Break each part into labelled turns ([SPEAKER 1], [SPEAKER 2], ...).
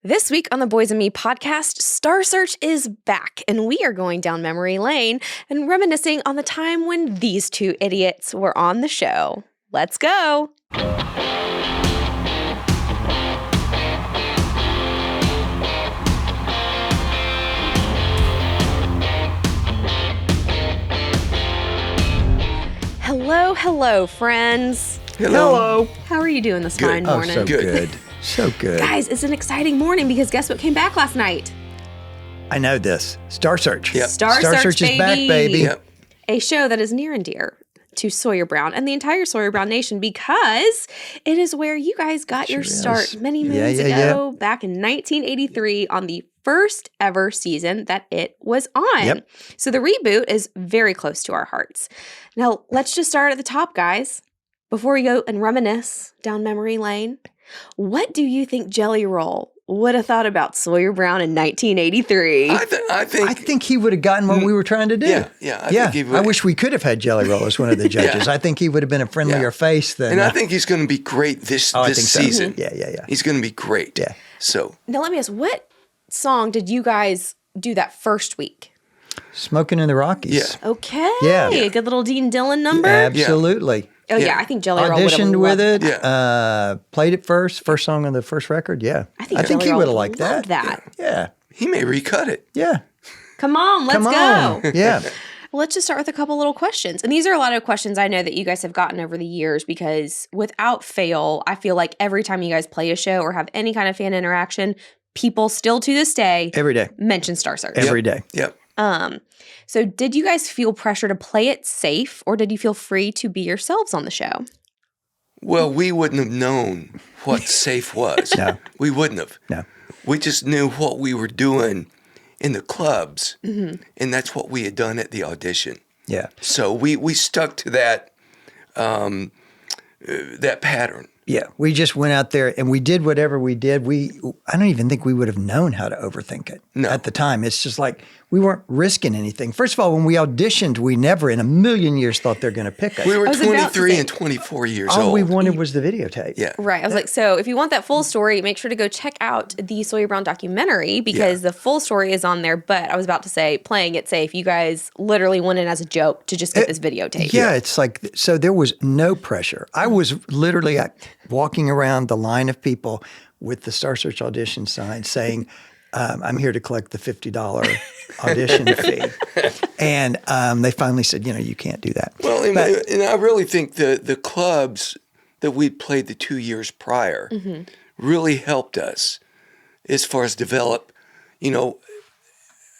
[SPEAKER 1] This week on the Boys and Me podcast, Star Search is back, and we are going down memory lane and reminiscing on the time when these two idiots were on the show. Let's go! Hello, friends.
[SPEAKER 2] Hello.
[SPEAKER 1] How are you doing this fine morning?
[SPEAKER 2] So good. So good.
[SPEAKER 1] Guys, it's an exciting morning because guess what came back last night?
[SPEAKER 2] I know this. Star Search.
[SPEAKER 3] Yep.
[SPEAKER 1] Star Search
[SPEAKER 2] is back, baby.
[SPEAKER 3] Yep.
[SPEAKER 1] A show that is near and dear to Sawyer Brown and the entire Sawyer Brown Nation because it is where you guys got your start many moons ago, back in 1983 on the first ever season that it was on.
[SPEAKER 2] Yep.
[SPEAKER 1] So the reboot is very close to our hearts. Now, let's just start at the top, guys. Before we go and reminisce down memory lane, what do you think Jelly Roll would have thought about Sawyer Brown in 1983?
[SPEAKER 3] I
[SPEAKER 2] think he would have gotten what we were trying to do.
[SPEAKER 3] Yeah. I think he would.
[SPEAKER 2] I wish we could have had Jelly Roll as one of the judges. I think he would have been a friendlier face than.
[SPEAKER 3] And I think he's going to be great this season.
[SPEAKER 2] So. Yeah.
[SPEAKER 3] He's going to be great.
[SPEAKER 2] Yeah.
[SPEAKER 3] So
[SPEAKER 1] now let me ask, what song did you guys do that first week?
[SPEAKER 2] Smoking in the Rockies.
[SPEAKER 3] Yeah.
[SPEAKER 1] Okay.
[SPEAKER 2] Yeah.
[SPEAKER 1] A good little Dean Dillon number.
[SPEAKER 2] Absolutely.
[SPEAKER 1] Oh yeah, I think Jelly Roll would have
[SPEAKER 2] auditioned with
[SPEAKER 1] loved
[SPEAKER 2] it.
[SPEAKER 3] Yeah.
[SPEAKER 2] Played it first song on the first record. Yeah.
[SPEAKER 1] I think
[SPEAKER 2] he
[SPEAKER 1] Jelly
[SPEAKER 2] would have
[SPEAKER 1] Roll
[SPEAKER 2] liked
[SPEAKER 1] loved
[SPEAKER 2] that. Yeah.
[SPEAKER 3] he may recut it.
[SPEAKER 2] Yeah.
[SPEAKER 1] Come on, let's
[SPEAKER 2] Come
[SPEAKER 1] go.
[SPEAKER 2] on. Yeah.
[SPEAKER 1] Well, let's just start with a couple little questions. And these are a lot of questions I know that you guys have gotten over the years because without fail, I feel like every time you guys play a show or have any kind of fan interaction, people still to this day
[SPEAKER 2] Every day.
[SPEAKER 1] mention Star Search.
[SPEAKER 2] Every day.
[SPEAKER 3] Yep.
[SPEAKER 1] So did you guys feel pressure to play it safe or did you feel free to be yourselves on the show?
[SPEAKER 3] Well, we wouldn't have known what safe was.
[SPEAKER 2] No.
[SPEAKER 3] We wouldn't have.
[SPEAKER 2] No.
[SPEAKER 3] We just knew what we were doing in the clubs, and that's what we had done at the audition.
[SPEAKER 2] Yeah.
[SPEAKER 3] So we stuck to that that pattern.
[SPEAKER 2] Yeah, we just went out there and we did whatever we did. I don't even think we would have known how to overthink it at the time. It's just like we weren't risking anything. First of all, when we auditioned, we never in a million years thought they're going to pick us.
[SPEAKER 3] We were 23 and 24 years old.
[SPEAKER 2] All we wanted was the videotape.
[SPEAKER 3] Yeah.
[SPEAKER 1] Right. I was like, so if you want that full story, make sure to go check out the Sawyer Brown documentary because the full story is on there. But I was about to say, playing it safe, you guys literally went in as a joke to just get this videotape.
[SPEAKER 2] Yeah, it's like, so there was no pressure. I was literally walking around the line of people with the Star Search audition sign saying, I'm here to collect the $50 audition fee. And they finally said, you can't do that.
[SPEAKER 3] Well, and I really think the clubs that we played the 2 years prior really helped us as far as develop,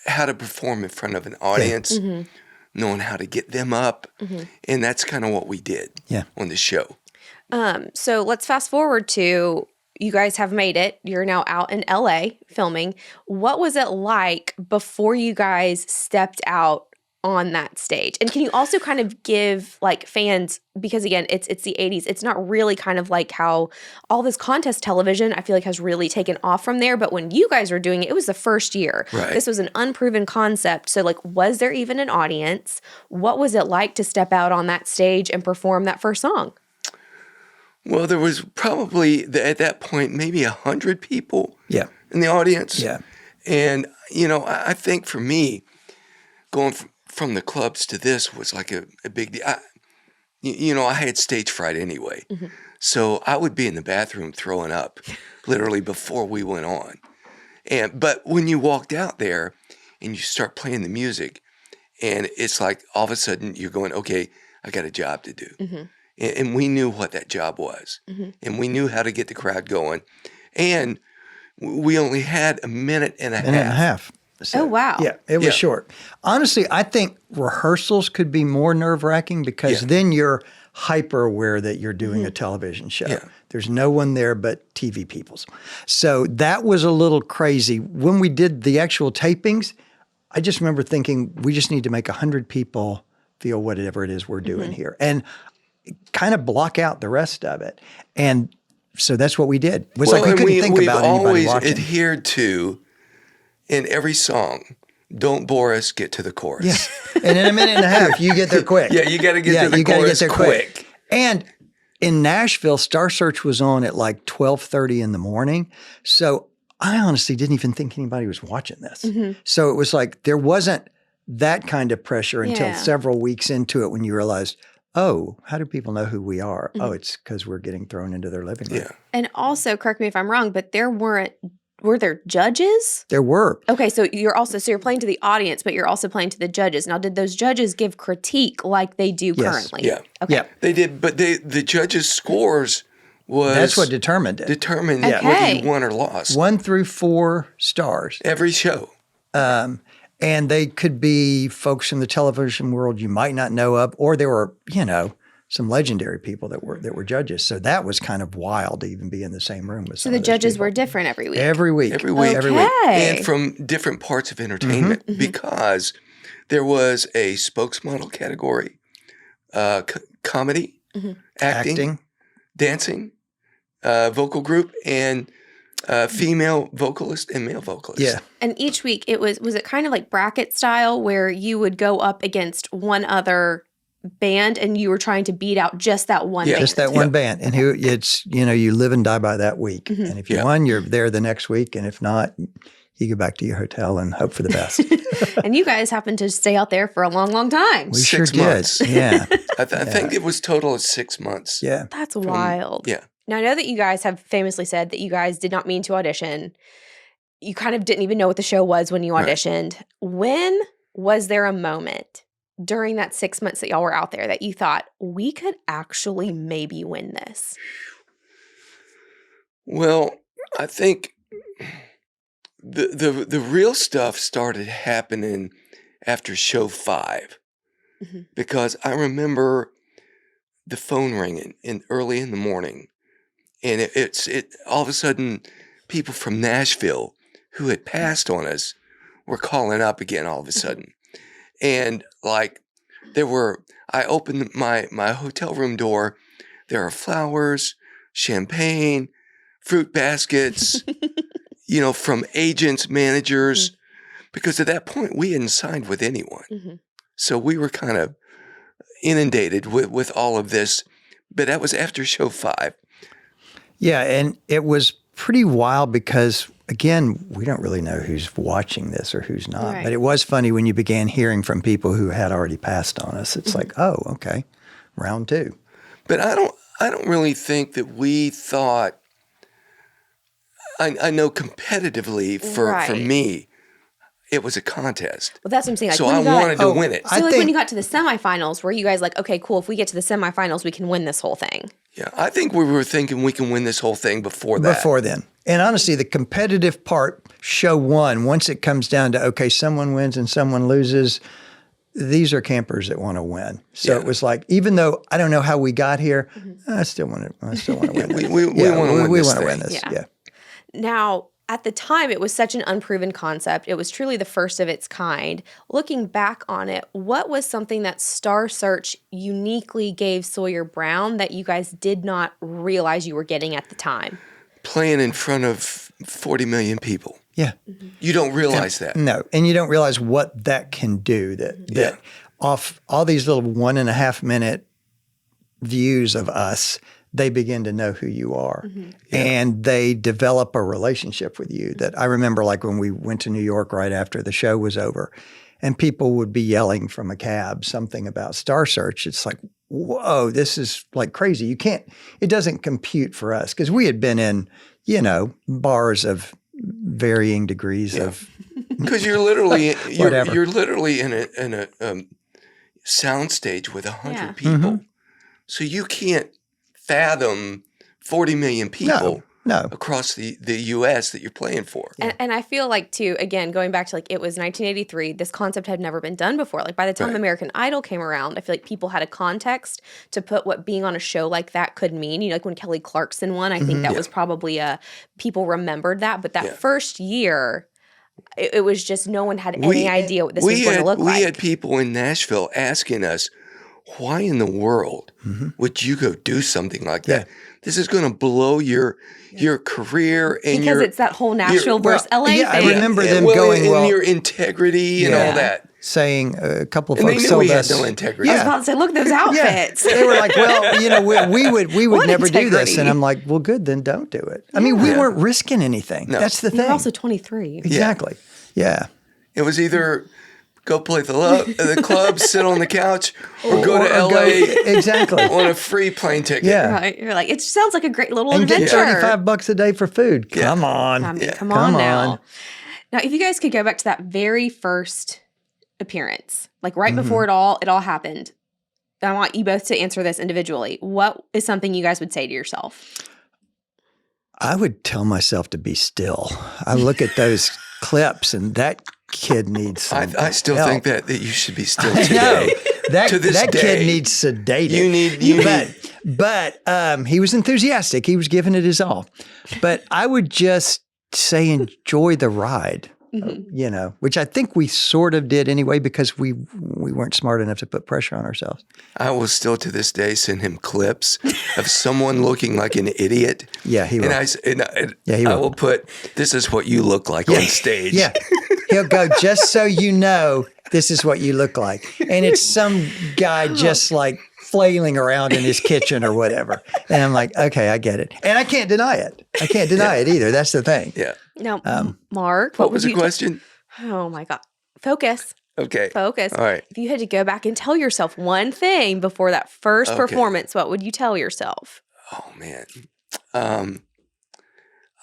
[SPEAKER 3] how to perform in front of an audience, knowing how to get them up. And that's kind of what we did on the show.
[SPEAKER 1] So let's fast forward to you guys have made it. You're now out in LA filming. What was it like before you guys stepped out on that stage? And can you also kind of give like fans, because again, it's the 80s. It's not really kind of like how all this contest television, I feel like has really taken off from there. But when you guys were doing it, it was the first year.
[SPEAKER 3] Right.
[SPEAKER 1] This was an unproven concept. So like, was there even an audience? What was it like to step out on that stage and perform that first song?
[SPEAKER 3] Well, there was probably, at that point, maybe 100 people in the audience.
[SPEAKER 2] Yeah.
[SPEAKER 3] And, I think for me, going from the clubs to this was like a big deal. I had stage fright anyway. So I would be in the bathroom throwing up literally before we went on. But when you walked out there and you start playing the music, and it's like all of a sudden you're going, okay, I got a job to do. And we knew what that job was. And we knew how to get the crowd going. And we only had a minute and a half.
[SPEAKER 2] So,
[SPEAKER 1] oh, wow.
[SPEAKER 2] Yeah, it was short. Honestly, I think rehearsals could be more nerve-wracking because then you're hyper aware that you're doing a television show.
[SPEAKER 3] Yeah.
[SPEAKER 2] There's no one there but TV peoples. So that was a little crazy. When we did the actual tapings, I just remember thinking, we just need to make 100 people feel whatever it is we're doing here. And kind of block out the rest of it. And so that's what we did. It was like we couldn't think about anybody watching.
[SPEAKER 3] We've always adhered to, in every song, don't bore us, get to the chorus.
[SPEAKER 2] Yeah. And in a minute and a half, you get there quick.
[SPEAKER 3] Yeah, you got to get to the chorus quick.
[SPEAKER 2] And in Nashville, Star Search was on at like 12:30 in the morning. So I honestly didn't even think anybody was watching this. So it was like there wasn't that kind of pressure until
[SPEAKER 1] Yeah.
[SPEAKER 2] several weeks into it when you realized, oh, how do people know who we are? Oh, it's because we're getting thrown into their living room.
[SPEAKER 3] Yeah.
[SPEAKER 1] And also, correct me if I'm wrong, but were there judges?
[SPEAKER 2] There were.
[SPEAKER 1] Okay, so you're playing to the audience, but you're also playing to the judges. Now, did those judges give critique like they do
[SPEAKER 2] Yes.
[SPEAKER 1] currently?
[SPEAKER 3] Yeah.
[SPEAKER 1] Okay.
[SPEAKER 2] Yeah.
[SPEAKER 3] They did, but the judges' scores was
[SPEAKER 2] That's what determined it.
[SPEAKER 3] determined
[SPEAKER 1] Yeah.
[SPEAKER 3] whether
[SPEAKER 1] Okay.
[SPEAKER 3] you won or lost.
[SPEAKER 2] 1 through 4 stars.
[SPEAKER 3] Every show.
[SPEAKER 2] And they could be folks in the television world you might not know of, or there were, some legendary people that were judges. So that was kind of wild to even be in the same room with
[SPEAKER 1] So
[SPEAKER 2] some
[SPEAKER 1] the
[SPEAKER 2] of those
[SPEAKER 1] judges
[SPEAKER 2] people.
[SPEAKER 1] were different every week.
[SPEAKER 2] Every week.
[SPEAKER 3] Every week.
[SPEAKER 2] Every week.
[SPEAKER 1] Okay.
[SPEAKER 3] And from different parts of entertainment because there was a spokesmodel category, comedy, acting, dancing, vocal group, and female vocalist and male vocalist.
[SPEAKER 2] Yeah.
[SPEAKER 1] And each week was it kind of like bracket style where you would go up against one other band and you were trying to beat out just that one
[SPEAKER 3] Yeah.
[SPEAKER 1] band?
[SPEAKER 2] Just that one band. And you live and die by that week. And if you
[SPEAKER 3] Yeah.
[SPEAKER 2] won, you're there the next week. And if not, you go back to your hotel and hope for the best.
[SPEAKER 1] And you guys happened to stay out there for a long, long time.
[SPEAKER 2] We
[SPEAKER 3] 6
[SPEAKER 2] sure
[SPEAKER 3] months.
[SPEAKER 2] did. Yeah.
[SPEAKER 3] I think it was total of 6 months.
[SPEAKER 2] Yeah.
[SPEAKER 1] That's wild.
[SPEAKER 3] Yeah.
[SPEAKER 1] Now, I know that you guys have famously said that you guys did not mean to audition. You kind of didn't even know what the show was when you
[SPEAKER 3] Right.
[SPEAKER 1] auditioned. When was there a moment during that 6 months that y'all were out there that you thought, we could actually maybe win this?
[SPEAKER 3] Well, I think the real stuff started happening after show 5 because I remember the phone ringing early in the morning, and it all of a sudden people from Nashville who had passed on us were calling up again all of a sudden, and like I opened my hotel room door, there are flowers, champagne, fruit baskets, from agents, managers, because at that point we hadn't signed with anyone. So we were kind of inundated with all of this, but that was after show 5.
[SPEAKER 2] Yeah. And it was pretty wild because, again, we don't really know who's watching this or who's not.
[SPEAKER 1] Right.
[SPEAKER 2] But it was funny when you began hearing from people who had already passed on us. It's like, oh, okay, round 2.
[SPEAKER 3] But I don't really think that we thought. I know competitively for
[SPEAKER 1] Right.
[SPEAKER 3] me, it was a contest.
[SPEAKER 1] Well, that's what I'm saying. Like,
[SPEAKER 3] So
[SPEAKER 1] when
[SPEAKER 3] I
[SPEAKER 1] you got,
[SPEAKER 3] wanted to win it.
[SPEAKER 1] So,
[SPEAKER 2] I
[SPEAKER 1] like,
[SPEAKER 2] think-
[SPEAKER 1] when you got to the semifinals, were you guys like, okay, cool, if we get to the semifinals, we can win this whole thing?
[SPEAKER 3] Yeah, I think we were thinking we can win this whole thing before that.
[SPEAKER 2] Before then. And honestly, the competitive part, show 1, once it comes down to, okay, someone wins and someone loses, these are campers that want to win. So
[SPEAKER 3] Yeah.
[SPEAKER 2] it was like, even though I don't know how we got here, I still want to win this.
[SPEAKER 3] we wanna win this
[SPEAKER 2] we want to
[SPEAKER 3] thing.
[SPEAKER 2] win this.
[SPEAKER 1] Yeah.
[SPEAKER 2] Yeah.
[SPEAKER 1] Now, at the time, it was such an unproven concept. It was truly the first of its kind. Looking back on it, what was something that Star Search uniquely gave Sawyer Brown that you guys did not realize you were getting at the time?
[SPEAKER 3] Playing in front of 40 million people.
[SPEAKER 2] Yeah.
[SPEAKER 3] You don't realize that.
[SPEAKER 2] No. And you don't realize what that can do, that off all these little 1.5 minute views of us, they begin to know who you are. And they develop a relationship with you that I remember, like when we went to New York right after the show was over, and people would be yelling from a cab something about Star Search. It's like, whoa, this is like crazy. It doesn't compute for us because we had been in, bars of varying degrees of
[SPEAKER 3] Because you're literally
[SPEAKER 2] Whatever.
[SPEAKER 3] you're literally in a sound stage with 100
[SPEAKER 1] Yeah.
[SPEAKER 3] people. So you can't fathom 40 million people
[SPEAKER 2] no.
[SPEAKER 3] across the U.S. that you're playing for.
[SPEAKER 1] And I feel like, too, again, going back to, like, it was 1983. This concept had never been done before. Like, by the time
[SPEAKER 3] Right.
[SPEAKER 1] American Idol came around, I feel like people had a context to put what being on a show like that could mean. Like, when Kelly Clarkson won, I think that was probably people remembered that. But that first year, it was just no one had any idea what this was going to look like.
[SPEAKER 3] We had people in Nashville asking us, why in the world would you go do something like that? This is going to blow your career and
[SPEAKER 1] because it's that whole Nashville versus LA
[SPEAKER 2] yeah, I
[SPEAKER 1] thing.
[SPEAKER 2] remember them going,
[SPEAKER 3] and
[SPEAKER 2] well,
[SPEAKER 3] your integrity and all that.
[SPEAKER 2] saying a couple of
[SPEAKER 3] And they
[SPEAKER 2] folks
[SPEAKER 3] knew
[SPEAKER 2] told
[SPEAKER 3] he had
[SPEAKER 2] us.
[SPEAKER 3] no integrity.
[SPEAKER 1] I was about to say, look at those outfits.
[SPEAKER 2] They were like, well, we would
[SPEAKER 1] What
[SPEAKER 2] never do this.
[SPEAKER 1] integrity.
[SPEAKER 2] And I'm like, well, good, then don't do it. I mean, we
[SPEAKER 3] Yeah.
[SPEAKER 2] weren't risking anything.
[SPEAKER 3] No.
[SPEAKER 2] That's the thing.
[SPEAKER 1] You're also 23.
[SPEAKER 2] Exactly. Yeah.
[SPEAKER 3] It was either go play the club, sit on the couch, or go to
[SPEAKER 2] Or
[SPEAKER 3] LA
[SPEAKER 2] exactly.
[SPEAKER 3] on a free plane ticket.
[SPEAKER 2] Yeah.
[SPEAKER 1] Right. You're like, it sounds like a great little
[SPEAKER 2] And get
[SPEAKER 1] adventure.
[SPEAKER 2] $35 a day for food. Come on.
[SPEAKER 1] I mean,
[SPEAKER 3] Yeah.
[SPEAKER 1] come on now. Now, if you guys could go back to that very first appearance, like right before it all happened, I want you both to answer this individually. What is something you guys would say to yourself?
[SPEAKER 2] I would tell myself to be still. I look at those clips and that kid needs some
[SPEAKER 3] I still
[SPEAKER 2] help.
[SPEAKER 3] think that you should be still
[SPEAKER 2] I know.
[SPEAKER 3] today.
[SPEAKER 2] That,
[SPEAKER 3] To this
[SPEAKER 2] that
[SPEAKER 3] day.
[SPEAKER 2] kid needs sedated.
[SPEAKER 3] You need-
[SPEAKER 2] But he was enthusiastic. He was giving it his all. But I would just say enjoy the ride, which I think we sort of did anyway because we weren't smart enough to put pressure on ourselves.
[SPEAKER 3] I will still to this day send him clips of someone looking like an idiot.
[SPEAKER 2] Yeah, he will.
[SPEAKER 3] And
[SPEAKER 2] he
[SPEAKER 3] I
[SPEAKER 2] will.
[SPEAKER 3] will put, this is what you look like on stage.
[SPEAKER 2] Yeah. He'll go, just so you know, this is what you look like. And it's some guy just like flailing around in his kitchen or whatever. And I'm like, okay, I get it. And I can't deny it. I can't deny it either. That's the thing.
[SPEAKER 3] Yeah.
[SPEAKER 1] Now, Mark,
[SPEAKER 3] What was
[SPEAKER 1] would
[SPEAKER 3] the
[SPEAKER 1] you
[SPEAKER 3] question?
[SPEAKER 1] Oh my God. Focus.
[SPEAKER 3] Okay.
[SPEAKER 1] Focus.
[SPEAKER 3] All right.
[SPEAKER 1] If you had to go back and tell yourself one thing before that first performance, what would you tell yourself?
[SPEAKER 3] Oh, man.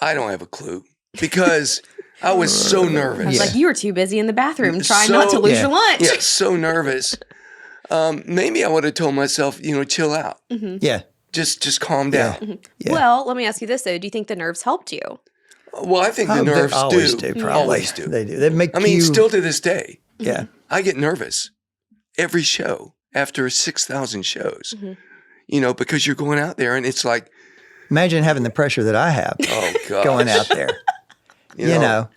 [SPEAKER 3] I don't have a clue because I was so nervous.
[SPEAKER 1] I was like, you were too busy in the bathroom trying
[SPEAKER 3] So-
[SPEAKER 1] not to lose
[SPEAKER 2] Yeah.
[SPEAKER 1] your lunch.
[SPEAKER 3] Yeah, so nervous. Maybe I would have told myself, chill out.
[SPEAKER 2] Yeah.
[SPEAKER 3] Just calm down.
[SPEAKER 2] Yeah.
[SPEAKER 1] Well, let me ask you this though. Do you think the nerves helped you?
[SPEAKER 3] Well, I think the
[SPEAKER 2] Oh, they
[SPEAKER 3] nerves
[SPEAKER 2] always
[SPEAKER 3] do.
[SPEAKER 2] probably.
[SPEAKER 3] Always do.
[SPEAKER 2] They do. They make
[SPEAKER 3] I mean,
[SPEAKER 2] you.
[SPEAKER 3] still to this day,
[SPEAKER 2] Yeah.
[SPEAKER 3] I get nervous every show after 6,000 shows, because you're going out there and it's like,
[SPEAKER 2] Imagine having the pressure that I have
[SPEAKER 3] oh, God.
[SPEAKER 2] going out there. You know.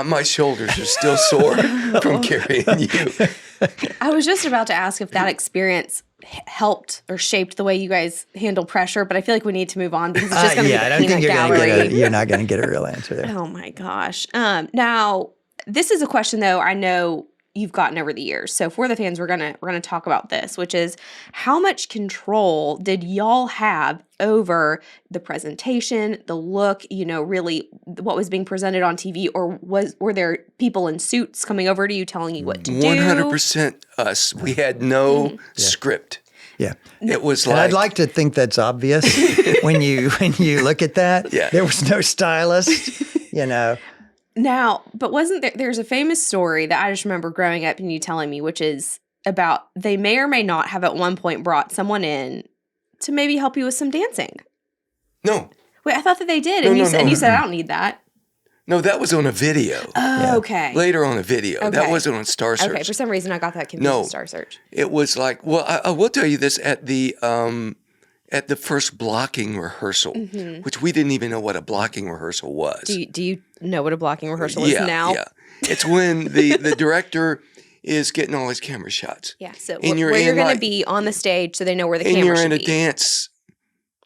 [SPEAKER 3] My shoulders are still sore from carrying you.
[SPEAKER 1] I was just about to ask if that experience helped or shaped the way you guys handle pressure, but I feel like we need to move on because it's just going to be
[SPEAKER 2] I
[SPEAKER 1] the
[SPEAKER 2] don't
[SPEAKER 1] peanut
[SPEAKER 2] think
[SPEAKER 1] gallery.
[SPEAKER 2] you're not going to get a real answer there.
[SPEAKER 1] Oh my gosh. Now, this is a question though I know you've gotten over the years. So for the fans, we're gonna talk about this, which is how much control did y'all have over the presentation, the look, really what was being presented on TV, or were there people in suits coming over to you telling you what to do?
[SPEAKER 3] 100% us. We had no script.
[SPEAKER 2] Yeah.
[SPEAKER 3] It was
[SPEAKER 2] And
[SPEAKER 3] like,
[SPEAKER 2] I'd like to think that's obvious when you look at that.
[SPEAKER 3] Yeah.
[SPEAKER 2] There was no stylist,
[SPEAKER 1] Now, but wasn't there's a famous story that I just remember growing up and you telling me, which is about they may or may not have at one point brought someone in to maybe help you with some dancing.
[SPEAKER 3] no,
[SPEAKER 1] Wait, I thought that they did.
[SPEAKER 3] No,
[SPEAKER 1] And
[SPEAKER 3] no,
[SPEAKER 1] you
[SPEAKER 3] no.
[SPEAKER 1] said, I don't need that.
[SPEAKER 3] no, that was on a video.
[SPEAKER 1] Oh, okay.
[SPEAKER 3] Later on a video. That
[SPEAKER 1] Okay.
[SPEAKER 3] wasn't on Star Search.
[SPEAKER 1] Okay, for some reason I got that confused
[SPEAKER 3] No.
[SPEAKER 1] with Star Search.
[SPEAKER 3] It was like, well, I will tell you this at the first blocking rehearsal, which we didn't even know what a blocking rehearsal was.
[SPEAKER 1] Do you know what a blocking rehearsal is now?
[SPEAKER 3] Yeah. It's when the director is getting all his camera shots.
[SPEAKER 1] Yeah, so
[SPEAKER 3] And
[SPEAKER 1] where
[SPEAKER 3] you're
[SPEAKER 1] you're
[SPEAKER 3] in,
[SPEAKER 1] going to
[SPEAKER 3] like-
[SPEAKER 1] be on the stage so they know where the
[SPEAKER 3] And
[SPEAKER 1] camera
[SPEAKER 3] you're
[SPEAKER 1] should
[SPEAKER 3] in a
[SPEAKER 1] be.
[SPEAKER 3] dance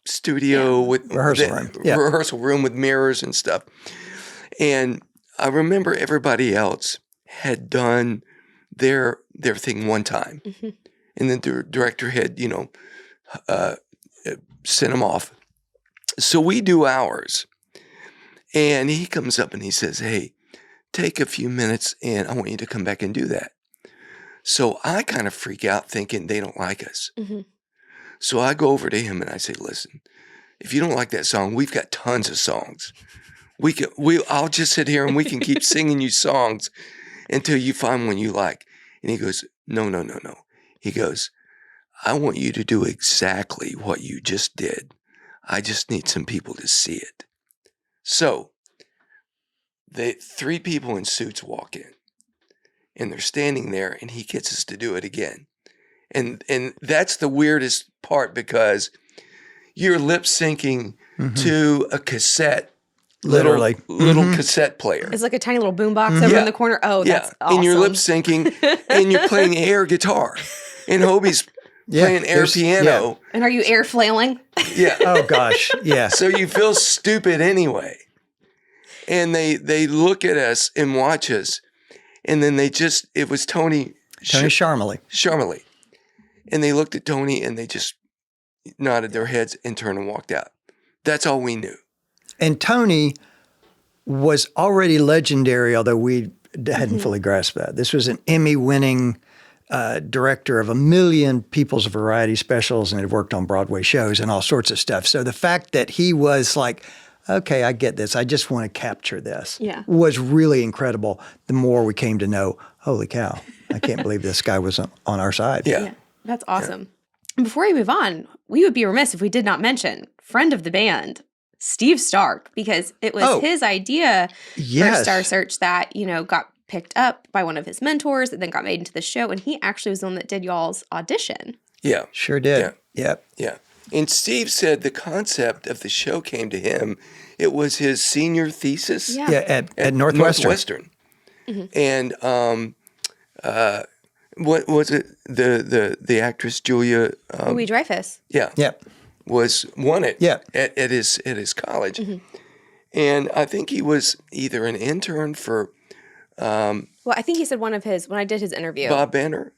[SPEAKER 3] studio with
[SPEAKER 2] Rehearsal room. Yeah.
[SPEAKER 3] rehearsal room with mirrors and stuff. And I remember everybody else had done their thing one time, and then the director had sent them off. So we do ours, and he comes up and he says, "Hey, take a few minutes, and I want you to come back and do that." So I kind of freak out, thinking they don't like us. So I go over to him and I say, "Listen, if you don't like that song, we've got tons of songs. I'll just sit here and we can keep singing you songs until you find one you like." And he goes, No. He goes, "I want you to do exactly what you just did. I just need some people to see it." So the 3 people in suits walk in and they're standing there and he gets us to do it again. And that's the weirdest part because you're lip syncing to a cassette,
[SPEAKER 2] Literally.
[SPEAKER 3] little cassette player.
[SPEAKER 1] It's like a tiny little boombox over in the corner. Oh, that's awesome.
[SPEAKER 3] And you're lip syncing and you're playing air guitar. And Hobie's playing air
[SPEAKER 2] there's-
[SPEAKER 3] piano.
[SPEAKER 1] And are you air flailing?
[SPEAKER 3] Yeah.
[SPEAKER 2] Oh, gosh. Yeah.
[SPEAKER 3] So you feel stupid anyway. And they look at us and watch us. And then it was Tony Sharmely. And they looked at Tony and they just nodded their heads and turned and walked out. That's all we knew.
[SPEAKER 2] And Tony was already legendary, although we hadn't fully grasped that. This was an Emmy-winning director of 1 million People's Variety specials and had worked on Broadway shows and all sorts of stuff. So the fact that he was like, okay, I get this. I just want to capture this. Was really incredible. The more we came to know, holy cow, I can't believe this guy was on our side.
[SPEAKER 1] Yeah. That's awesome. And before we move on, we would be remiss if we did not mention friend of the band, Steve Stark, because it was his idea for Star Search that, got picked up by one of his mentors and then got made into the show. And he actually was the one that did y'all's audition.
[SPEAKER 3] Yeah.
[SPEAKER 2] Sure did.
[SPEAKER 3] Yeah. And Steve said the concept of the show came to him. It was his senior thesis.
[SPEAKER 2] At Northwestern.
[SPEAKER 3] And what was it? The actress Julia
[SPEAKER 1] Louis Dreyfus.
[SPEAKER 3] won it at his college. And I think he was either an intern for
[SPEAKER 1] Well, I think he said when I did his interview.
[SPEAKER 3] Bob Banner.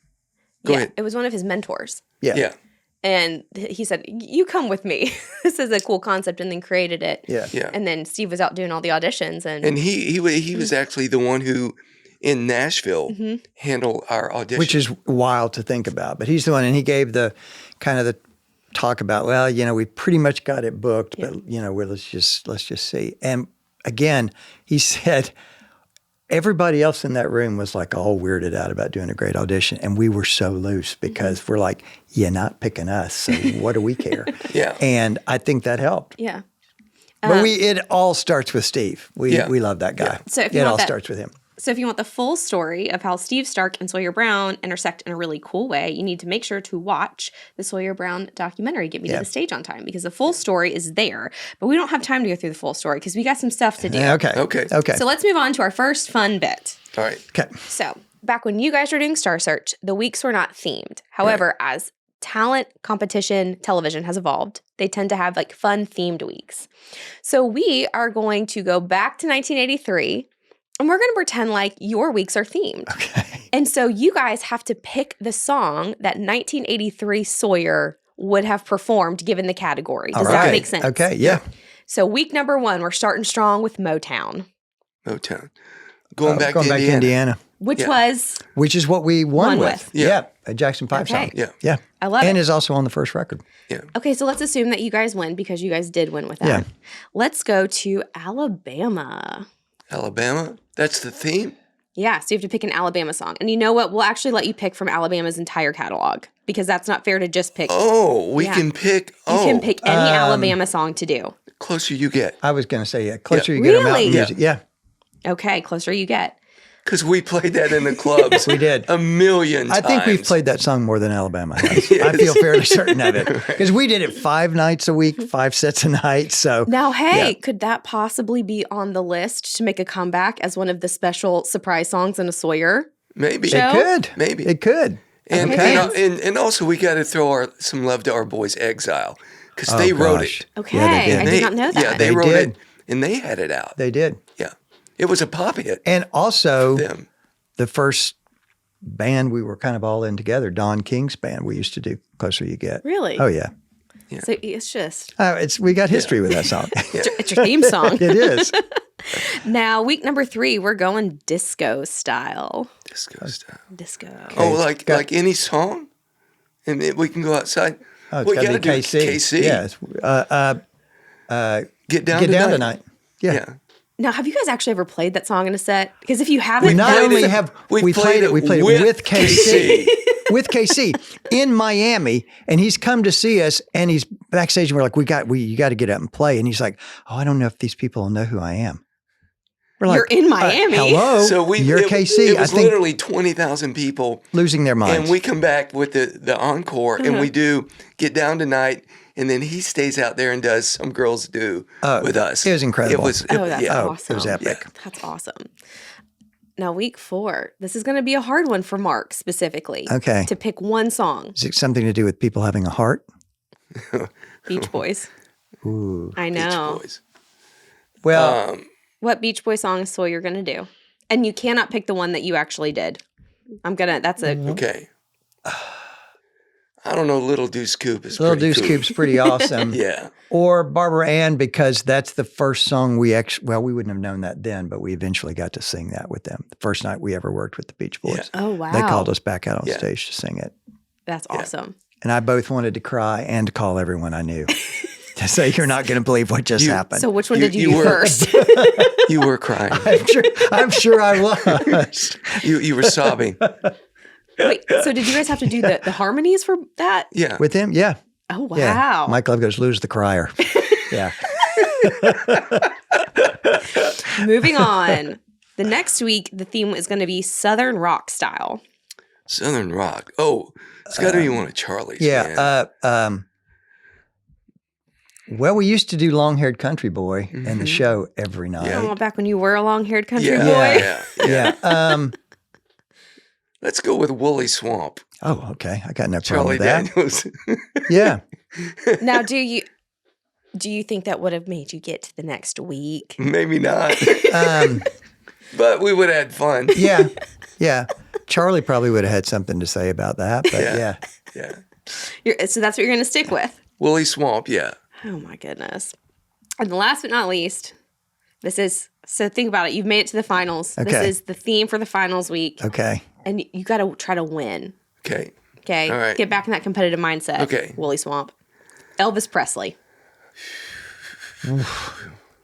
[SPEAKER 3] Go ahead.
[SPEAKER 1] It was one of his mentors.
[SPEAKER 2] Yeah.
[SPEAKER 1] And he said, you come with me. This is a cool concept, and then created it.
[SPEAKER 2] Yeah.
[SPEAKER 1] And then Steve was out doing all the auditions. And
[SPEAKER 3] he was actually the one who, in Nashville, handled our audition.
[SPEAKER 2] Which is wild to think about. But he's the one, and he gave the kind of the talk about, well, we pretty much got it booked, but, let's just see. And again, he said, everybody else in that room was like all weirded out about doing a great audition. And we were so loose because we're like, you're not picking us. So what do we care? And I think that helped.
[SPEAKER 1] Yeah.
[SPEAKER 2] But it all starts with Steve. We love that guy.
[SPEAKER 1] So if
[SPEAKER 2] it all starts with him.
[SPEAKER 1] So if you want the full story of how Steve Stark and Sawyer Brown intersect in a really cool way, you need to make sure to watch the Sawyer Brown documentary, Get Me to the Stage on Time, because the full story is there. But we don't have time to go through the full story because we got some stuff to do.
[SPEAKER 2] Okay.
[SPEAKER 1] So let's move on to our first fun bit.
[SPEAKER 3] All right.
[SPEAKER 2] Okay.
[SPEAKER 1] So back when you guys were doing Star Search, the weeks were not themed. However, as talent competition television has evolved, they tend to have like fun themed weeks. So we are going to go back to 1983. And we're going to pretend like your weeks are themed.
[SPEAKER 2] Okay.
[SPEAKER 1] And so you guys have to pick the song that 1983 Sawyer would have performed given the category. Does that make sense?
[SPEAKER 2] Okay, yeah.
[SPEAKER 1] So week number 1, we're starting strong with Motown.
[SPEAKER 3] Going back to Indiana.
[SPEAKER 1] Which was?
[SPEAKER 2] Which is what we won with.
[SPEAKER 3] Yeah.
[SPEAKER 2] A Jackson 5 song.
[SPEAKER 3] Yeah.
[SPEAKER 1] I love it.
[SPEAKER 2] And is also on the first record.
[SPEAKER 3] Yeah.
[SPEAKER 1] Okay, so let's assume that you guys win because you guys did win with that.
[SPEAKER 2] Yeah.
[SPEAKER 1] Let's go to Alabama.
[SPEAKER 3] Alabama? That's the theme?
[SPEAKER 1] Yeah, so you have to pick an Alabama song. And you know what? We'll actually let you pick from Alabama's entire catalog because that's not fair to just pick.
[SPEAKER 3] We can pick.
[SPEAKER 1] You can pick any Alabama song to do.
[SPEAKER 3] Closer You Get.
[SPEAKER 2] I was going to say, closer you get to mountain music. Yeah.
[SPEAKER 1] Okay, Closer You Get.
[SPEAKER 3] Because we played that in the clubs.
[SPEAKER 2] We did.
[SPEAKER 3] A million times.
[SPEAKER 2] I think we've played that song more than Alabama has. I feel fairly certain of it. Because we did it 5 nights a week, 5 sets a night. So
[SPEAKER 1] now, could that possibly be on the list to make a comeback as one of the special surprise songs in a Sawyer?
[SPEAKER 3] Maybe.
[SPEAKER 1] Show?
[SPEAKER 2] It could.
[SPEAKER 3] Maybe.
[SPEAKER 2] It could.
[SPEAKER 3] And, and also we got to throw some love to our boys Exile. Because they wrote it.
[SPEAKER 1] Okay,
[SPEAKER 2] Yeah,
[SPEAKER 1] I did not know that.
[SPEAKER 3] Yeah, they wrote it and they had it out.
[SPEAKER 2] They did.
[SPEAKER 3] Yeah. It was a pop hit.
[SPEAKER 2] And also,
[SPEAKER 3] them.
[SPEAKER 2] the first band we were kind of all in together, Don King's band, we used to do Closer You Get.
[SPEAKER 1] Really?
[SPEAKER 2] Oh, yeah.
[SPEAKER 1] So it's just...
[SPEAKER 2] we got history with that song.
[SPEAKER 1] It's your theme song.
[SPEAKER 2] It is.
[SPEAKER 1] Now, week number 3, we're going disco style.
[SPEAKER 3] Disco style.
[SPEAKER 1] Disco.
[SPEAKER 3] Oh, like any song? And we can go outside?
[SPEAKER 2] Oh, it's got to be KC.
[SPEAKER 3] Yeah. Get Down
[SPEAKER 2] Tonight. Yeah.
[SPEAKER 1] Now, have you guys actually ever played that song in a set? Because if you haven't,
[SPEAKER 2] we played it with KC. With KC in Miami, and he's come to see us, and he's backstage, and we're like, you got to get up and play. And he's like, oh, I don't know if these people will know who I am. We're like,
[SPEAKER 1] you're in Miami.
[SPEAKER 2] Hello,
[SPEAKER 3] so
[SPEAKER 2] you're KC.
[SPEAKER 3] It was literally 20,000 people.
[SPEAKER 2] Losing their minds.
[SPEAKER 3] And we come back with the encore, and we do Get Down Tonight, and then he stays out there and does Some Girls Do with us.
[SPEAKER 2] It was incredible.
[SPEAKER 1] That's awesome.
[SPEAKER 2] It was epic.
[SPEAKER 1] Yeah. That's awesome. Now, week 4, this is going to be a hard one for Mark specifically.
[SPEAKER 2] Okay.
[SPEAKER 1] To pick one song.
[SPEAKER 2] Is it something to do with people having a heart?
[SPEAKER 1] Beach Boys.
[SPEAKER 2] Ooh.
[SPEAKER 1] I know.
[SPEAKER 3] Beach Boys.
[SPEAKER 2] Well,
[SPEAKER 1] what Beach Boy song is Sawyer going to do? And you cannot pick the one that you actually did. That's a...
[SPEAKER 3] Okay. I don't know. Little Deuce Coupe is
[SPEAKER 2] Little
[SPEAKER 3] pretty
[SPEAKER 2] Deuce
[SPEAKER 3] cool.
[SPEAKER 2] Coupe's pretty awesome.
[SPEAKER 3] Yeah.
[SPEAKER 2] Or Barbara Ann, because that's the first song we we wouldn't have known that then, but we eventually got to sing that with them. The first night we ever worked with the Beach Boys.
[SPEAKER 3] Yeah.
[SPEAKER 1] Oh, wow.
[SPEAKER 2] They called us back out on
[SPEAKER 3] Yeah.
[SPEAKER 2] stage to sing it.
[SPEAKER 1] That's awesome.
[SPEAKER 2] And I both wanted to cry and to call everyone I knew to say, you're not going to believe what just happened.
[SPEAKER 1] So which one did you
[SPEAKER 3] you
[SPEAKER 1] do
[SPEAKER 3] were-
[SPEAKER 1] first?
[SPEAKER 3] You were crying.
[SPEAKER 2] I'm sure I was.
[SPEAKER 3] You were sobbing.
[SPEAKER 1] Wait, so did you guys have to do the harmonies for that?
[SPEAKER 3] Yeah.
[SPEAKER 2] With him? Yeah.
[SPEAKER 1] Oh, wow.
[SPEAKER 2] Yeah. Mike Love goes, lose the crier. Yeah.
[SPEAKER 1] Moving on. The next week, the theme is going to be Southern rock style.
[SPEAKER 3] Southern rock. Oh, it's got to be one of Charlie's.
[SPEAKER 2] Yeah.
[SPEAKER 3] Man.
[SPEAKER 2] Well, we used to do Long Haired Country Boy in the show every night.
[SPEAKER 3] Yeah.
[SPEAKER 1] Oh, back when you were a long-haired country
[SPEAKER 3] Yeah.
[SPEAKER 1] boy.
[SPEAKER 3] Yeah.
[SPEAKER 2] Yeah.
[SPEAKER 3] Let's go with Woolly Swamp.
[SPEAKER 2] Oh, okay. I got no problem
[SPEAKER 3] Charlie
[SPEAKER 2] with that.
[SPEAKER 3] Daniels.
[SPEAKER 2] Yeah.
[SPEAKER 1] Now, do you think that would have made you get to the next week?
[SPEAKER 3] Maybe not.
[SPEAKER 2] Um,
[SPEAKER 3] But we would have had fun.
[SPEAKER 2] yeah. Yeah. Charlie probably would have had something to say about that, but
[SPEAKER 3] Yeah.
[SPEAKER 2] yeah.
[SPEAKER 3] Yeah.
[SPEAKER 1] So that's what you're going to stick with?
[SPEAKER 3] Woolly Swamp. Yeah.
[SPEAKER 1] Oh, my goodness. And last but not least, so think about it. You've made it to the finals.
[SPEAKER 2] Okay.
[SPEAKER 1] This is the theme for the finals week.
[SPEAKER 2] Okay.
[SPEAKER 1] And you got to try to win.
[SPEAKER 3] Okay.
[SPEAKER 1] Okay?
[SPEAKER 3] All right.
[SPEAKER 1] Get back in that competitive mindset.
[SPEAKER 3] Okay.
[SPEAKER 1] Woolly Swamp. Elvis Presley.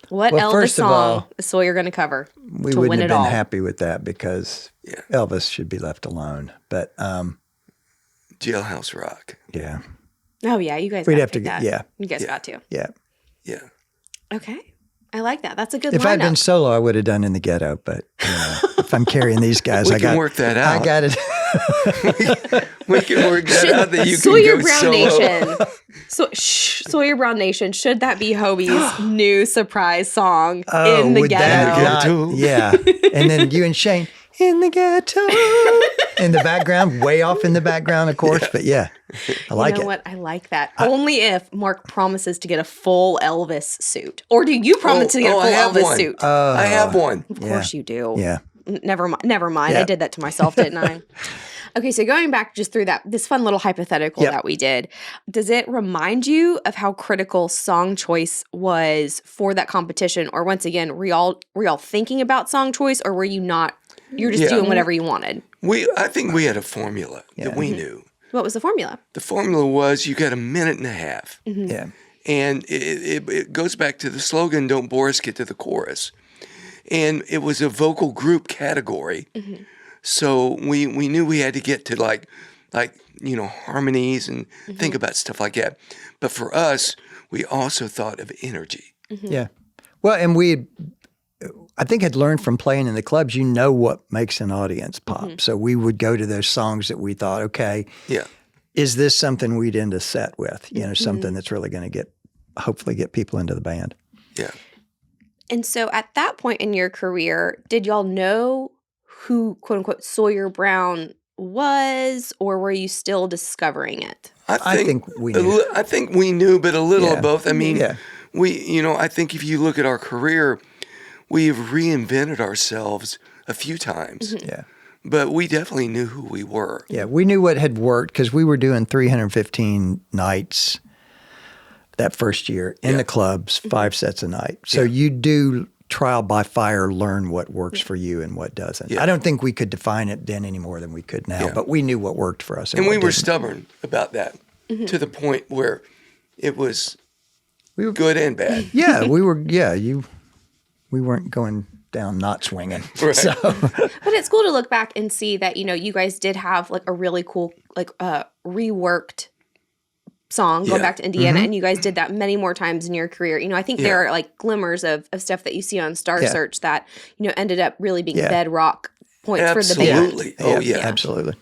[SPEAKER 1] What
[SPEAKER 2] Well,
[SPEAKER 1] Elvis
[SPEAKER 2] first of
[SPEAKER 1] song
[SPEAKER 2] all,
[SPEAKER 1] is Sawyer going to cover
[SPEAKER 2] We
[SPEAKER 1] to
[SPEAKER 2] wouldn't
[SPEAKER 1] win
[SPEAKER 2] have
[SPEAKER 1] it
[SPEAKER 2] been
[SPEAKER 1] all?
[SPEAKER 2] happy with that because
[SPEAKER 3] Yeah.
[SPEAKER 2] Elvis should be left alone. But
[SPEAKER 3] Jailhouse Rock.
[SPEAKER 2] yeah.
[SPEAKER 1] Oh, yeah. You guys
[SPEAKER 2] We'd
[SPEAKER 1] gotta
[SPEAKER 2] have to
[SPEAKER 1] pick
[SPEAKER 2] get-
[SPEAKER 1] that.
[SPEAKER 2] yeah.
[SPEAKER 1] You guys
[SPEAKER 3] Yeah.
[SPEAKER 1] got to.
[SPEAKER 2] Yeah.
[SPEAKER 3] Yeah.
[SPEAKER 1] Okay. I like that. That's a good
[SPEAKER 2] If
[SPEAKER 1] lineup.
[SPEAKER 2] I'd been solo, I would have done In the Ghetto. But if I'm carrying these guys,
[SPEAKER 3] We
[SPEAKER 2] I
[SPEAKER 3] can
[SPEAKER 2] got
[SPEAKER 3] work that
[SPEAKER 2] I
[SPEAKER 3] out.
[SPEAKER 2] got it.
[SPEAKER 3] We can work that out that you can
[SPEAKER 1] Sawyer
[SPEAKER 3] go
[SPEAKER 1] Brown
[SPEAKER 3] solo.
[SPEAKER 1] Nation. Sawyer Brown Nation. Should that be Hobie's new surprise song in the
[SPEAKER 2] would
[SPEAKER 1] ghetto?
[SPEAKER 2] that
[SPEAKER 3] Ghetto.
[SPEAKER 2] not- yeah. And then you and Shane in the ghetto in the background, way off in the background, of course. But yeah, I like
[SPEAKER 1] you know
[SPEAKER 2] it.
[SPEAKER 1] what? I like that. Only if Mark promises to get a full Elvis suit. Or do you promise to get a full
[SPEAKER 3] I have
[SPEAKER 1] Elvis
[SPEAKER 3] one.
[SPEAKER 1] suit?
[SPEAKER 3] I have one.
[SPEAKER 1] Of course you do.
[SPEAKER 2] Yeah.
[SPEAKER 1] Never mind. Never mind. I
[SPEAKER 2] Yeah.
[SPEAKER 1] did that to myself, didn't I? Okay, so going back just through this fun little hypothetical
[SPEAKER 2] Yep.
[SPEAKER 1] that we did, does it remind you of how critical song choice was for that competition? Or once again, were y'all thinking about song choice, or were you not? You're just
[SPEAKER 3] Yeah.
[SPEAKER 1] doing whatever you wanted.
[SPEAKER 3] I think we had a formula that we knew.
[SPEAKER 1] What was the formula?
[SPEAKER 3] The formula was you got a minute and a half.
[SPEAKER 2] Yeah.
[SPEAKER 3] And it goes back to the slogan, "Don't bore us, get to the chorus." And it was a vocal group category. So we knew we had to get to like harmonies and think about stuff like that. But for us, we also thought of energy.
[SPEAKER 2] Yeah. Well, and I think had learned from playing in the clubs, you know what makes an audience pop. So we would go to those songs that we thought, okay,
[SPEAKER 3] Yeah.
[SPEAKER 2] is this something we'd end a set with? You know, something that's really going to hopefully get people into the band.
[SPEAKER 3] Yeah.
[SPEAKER 1] And so at that point in your career, did y'all know who, quote unquote, Sawyer Brown was, or were you still discovering it?
[SPEAKER 2] I think we knew.
[SPEAKER 3] I think we knew, but a little of both. I mean,
[SPEAKER 2] Yeah.
[SPEAKER 3] I think if you look at our career, we've reinvented ourselves a few times.
[SPEAKER 2] Yeah.
[SPEAKER 3] But we definitely knew who we were.
[SPEAKER 2] Yeah. We knew what had worked because we were doing 315 nights that first year in the clubs, 5 sets a night. So you do trial by fire, learn what works for you and what doesn't.
[SPEAKER 3] Yeah.
[SPEAKER 2] I don't think we could define it then any more than we could now,
[SPEAKER 3] Yeah.
[SPEAKER 2] but we knew what worked for us.
[SPEAKER 3] And we
[SPEAKER 2] what
[SPEAKER 3] were
[SPEAKER 2] didn't.
[SPEAKER 3] stubborn about that to the point where it was
[SPEAKER 2] We were-
[SPEAKER 3] good and bad.
[SPEAKER 2] Yeah, we were. Yeah, we weren't going down not swinging.
[SPEAKER 3] Right.
[SPEAKER 2] So
[SPEAKER 1] But it's cool to look back and see that, you guys did have like a really cool, like reworked song going
[SPEAKER 3] Yeah.
[SPEAKER 1] back to Indiana, and you guys did that many more times in your career. I think there are like glimmers of stuff that you see on Star
[SPEAKER 2] Yeah.
[SPEAKER 1] Search that, ended up really being
[SPEAKER 2] Yeah.
[SPEAKER 1] bedrock points for the band.
[SPEAKER 3] Absolutely. Oh, yeah.
[SPEAKER 2] absolutely.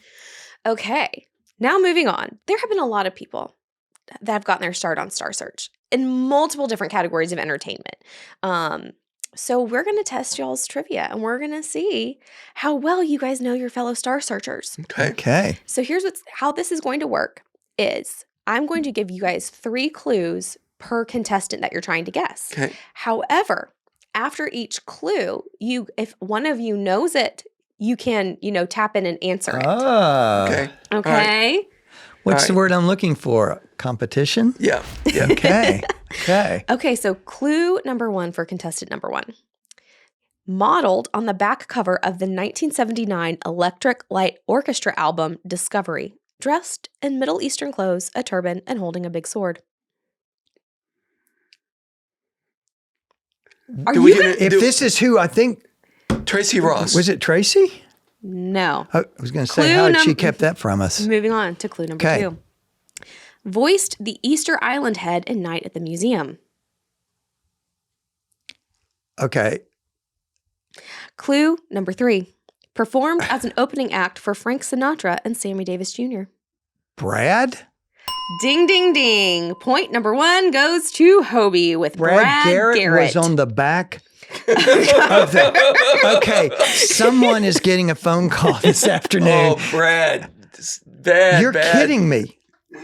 [SPEAKER 1] Okay. Now moving on. There have been a lot of people that have gotten their start on Star Search in multiple different categories of entertainment. So we're going to test y'all's trivia, and we're going to see how well you guys know your fellow Star Searchers.
[SPEAKER 3] Okay.
[SPEAKER 2] Okay.
[SPEAKER 1] So here's how this is going to work is I'm going to give you guys 3 clues per contestant that you're trying to guess.
[SPEAKER 3] Okay.
[SPEAKER 1] However, after each clue, if one of you knows it, you can, tap in and answer it.
[SPEAKER 2] Oh.
[SPEAKER 3] Okay.
[SPEAKER 1] Okay.
[SPEAKER 2] What's the
[SPEAKER 3] All right.
[SPEAKER 2] word I'm looking for? Competition?
[SPEAKER 3] Yeah. Yeah.
[SPEAKER 2] Okay. Okay.
[SPEAKER 1] Okay, so clue number 1 for contestant number 1. Modeled on the back cover of the 1979 Electric Light Orchestra album Discovery, dressed in Middle Eastern clothes, a turban, and holding a big sword. Are
[SPEAKER 3] Do we
[SPEAKER 1] you
[SPEAKER 3] get
[SPEAKER 2] If this is who I think,
[SPEAKER 3] Tracy Ross?
[SPEAKER 2] was it Tracy?
[SPEAKER 1] No.
[SPEAKER 2] I was going to say,
[SPEAKER 1] Clue
[SPEAKER 2] how did she
[SPEAKER 1] num-
[SPEAKER 2] kept that from us?
[SPEAKER 1] Moving on to clue number
[SPEAKER 2] Okay.
[SPEAKER 1] 2. Voiced the Easter Island head in Night at the Museum.
[SPEAKER 2] Okay.
[SPEAKER 1] Clue number 3. Performed as an opening act for Frank Sinatra and Sammy Davis Jr.
[SPEAKER 2] Brad?
[SPEAKER 1] Ding, ding, ding. Point number 1 goes to Hobie with Brad Garrett.
[SPEAKER 2] Was on the back of the. Okay. Someone is getting a phone call this afternoon.
[SPEAKER 3] Oh, Brad. This- Bad.
[SPEAKER 2] You're
[SPEAKER 3] bad.
[SPEAKER 2] kidding me.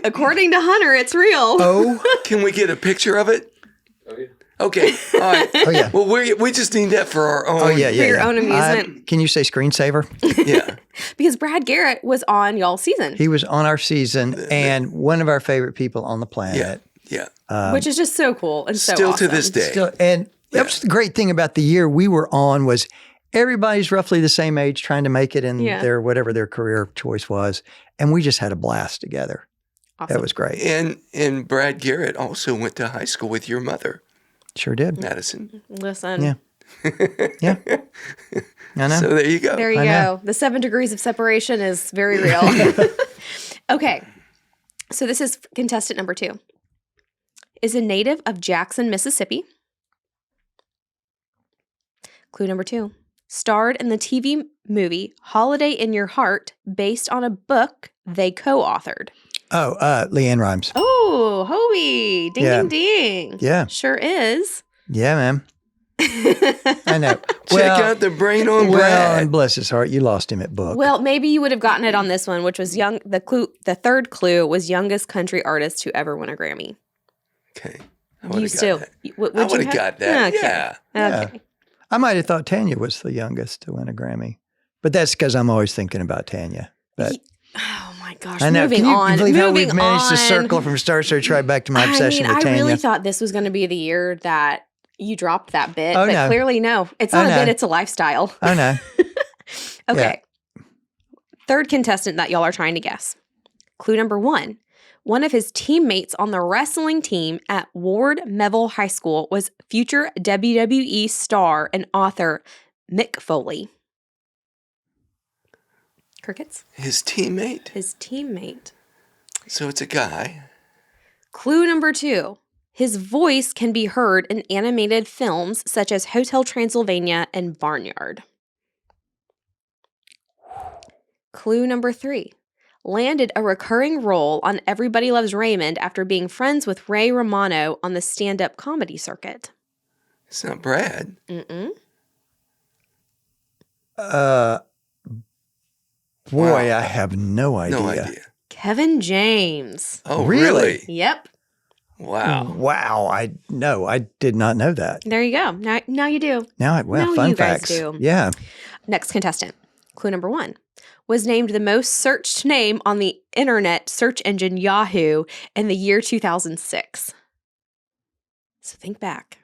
[SPEAKER 1] According to Hunter, it's real.
[SPEAKER 2] Oh,
[SPEAKER 3] Can we get a picture of it? Okay. All right.
[SPEAKER 2] oh yeah.
[SPEAKER 3] Well, we just need that for our own.
[SPEAKER 2] Oh yeah, yeah.
[SPEAKER 1] For your
[SPEAKER 2] yeah.
[SPEAKER 1] own amusement.
[SPEAKER 2] Can you say screensaver?
[SPEAKER 3] Yeah.
[SPEAKER 1] Because Brad Garrett was on y'all's season,
[SPEAKER 2] He was on our season and one of our favorite people on the
[SPEAKER 3] Yeah.
[SPEAKER 2] planet.
[SPEAKER 3] Yeah.
[SPEAKER 1] which is just so cool and so
[SPEAKER 3] Still
[SPEAKER 1] awesome.
[SPEAKER 3] to this day.
[SPEAKER 2] Still, and that was the great thing about the year we were on was everybody's roughly the same age trying to make it in
[SPEAKER 1] Yeah.
[SPEAKER 2] their whatever their career choice was, and we just had a blast together.
[SPEAKER 1] Awesome.
[SPEAKER 2] That was great.
[SPEAKER 3] And Brad Garrett also went to high school with your mother,
[SPEAKER 2] Sure did.
[SPEAKER 3] Madison.
[SPEAKER 1] Listen.
[SPEAKER 2] Yeah. Yeah. I know.
[SPEAKER 3] So there you go.
[SPEAKER 1] There you
[SPEAKER 2] I
[SPEAKER 1] go.
[SPEAKER 2] know.
[SPEAKER 1] The 7 degrees of separation is very real. Okay. So this is contestant number 2. Is a native of Jackson, Mississippi. Clue number 2. Starred in the TV movie Holiday in Your Heart based on a book they co-authored.
[SPEAKER 2] Oh, Leanne Rhymes.
[SPEAKER 1] Oh, Hobie. Ding,
[SPEAKER 2] Yeah.
[SPEAKER 1] ding, ding.
[SPEAKER 2] Yeah.
[SPEAKER 1] Sure is.
[SPEAKER 2] Yeah, man. I know.
[SPEAKER 3] Check out the brain on
[SPEAKER 2] well,
[SPEAKER 3] Brad.
[SPEAKER 2] and bless his heart, you lost him at book.
[SPEAKER 1] Well, maybe you would have gotten it on this one, which was the third clue was youngest country artist to ever win a Grammy.
[SPEAKER 3] Okay. I
[SPEAKER 1] You
[SPEAKER 3] would've got
[SPEAKER 1] still,
[SPEAKER 3] that.
[SPEAKER 1] would
[SPEAKER 3] I
[SPEAKER 1] you
[SPEAKER 3] would have
[SPEAKER 1] have
[SPEAKER 3] got that.
[SPEAKER 1] Okay.
[SPEAKER 3] Yeah.
[SPEAKER 2] Yeah.
[SPEAKER 1] Okay.
[SPEAKER 2] I might have thought Tanya was the youngest to win a Grammy, but that's because I'm always thinking about Tanya. But
[SPEAKER 1] Oh my gosh.
[SPEAKER 2] I know.
[SPEAKER 1] Moving
[SPEAKER 2] Can you
[SPEAKER 1] on.
[SPEAKER 2] believe how
[SPEAKER 1] moving
[SPEAKER 2] we've managed to
[SPEAKER 1] on.
[SPEAKER 2] circle from Star Search right back to my obsession with
[SPEAKER 1] I
[SPEAKER 2] Tanya?
[SPEAKER 1] really thought this was going to be the year that you dropped that bit,
[SPEAKER 2] Oh,
[SPEAKER 1] but
[SPEAKER 2] no.
[SPEAKER 1] clearly no. It's
[SPEAKER 2] Oh,
[SPEAKER 1] not a
[SPEAKER 2] no.
[SPEAKER 1] bit, it's a lifestyle.
[SPEAKER 2] Oh no.
[SPEAKER 1] Okay. Third contestant that y'all are trying to guess. Clue number 1. One of his teammates on the wrestling team at Ward Melville High School was future WWE star and author Mick Foley. Crickets?
[SPEAKER 3] His teammate.
[SPEAKER 1] His teammate.
[SPEAKER 3] So it's a guy.
[SPEAKER 1] Clue number 2. His voice can be heard in animated films such as Hotel Transylvania and Barnyard. Clue number 3. Landed a recurring role on Everybody Loves Raymond after being friends with Ray Romano on the stand-up comedy circuit.
[SPEAKER 3] It's not Brad.
[SPEAKER 1] Mm-mm.
[SPEAKER 2] Boy,
[SPEAKER 3] Wow.
[SPEAKER 2] I have no idea.
[SPEAKER 3] No idea.
[SPEAKER 1] Kevin James.
[SPEAKER 3] Oh,
[SPEAKER 2] Really?
[SPEAKER 3] really?
[SPEAKER 1] Yep.
[SPEAKER 3] Wow.
[SPEAKER 2] Wow, I did not know that.
[SPEAKER 1] There you go. Now you do.
[SPEAKER 2] Now,
[SPEAKER 1] Now
[SPEAKER 2] fun
[SPEAKER 1] you guys
[SPEAKER 2] facts.
[SPEAKER 1] do.
[SPEAKER 2] Yeah.
[SPEAKER 1] Next contestant. Clue number 1. Was named the most searched name on the internet search engine Yahoo in the year 2006. So think back.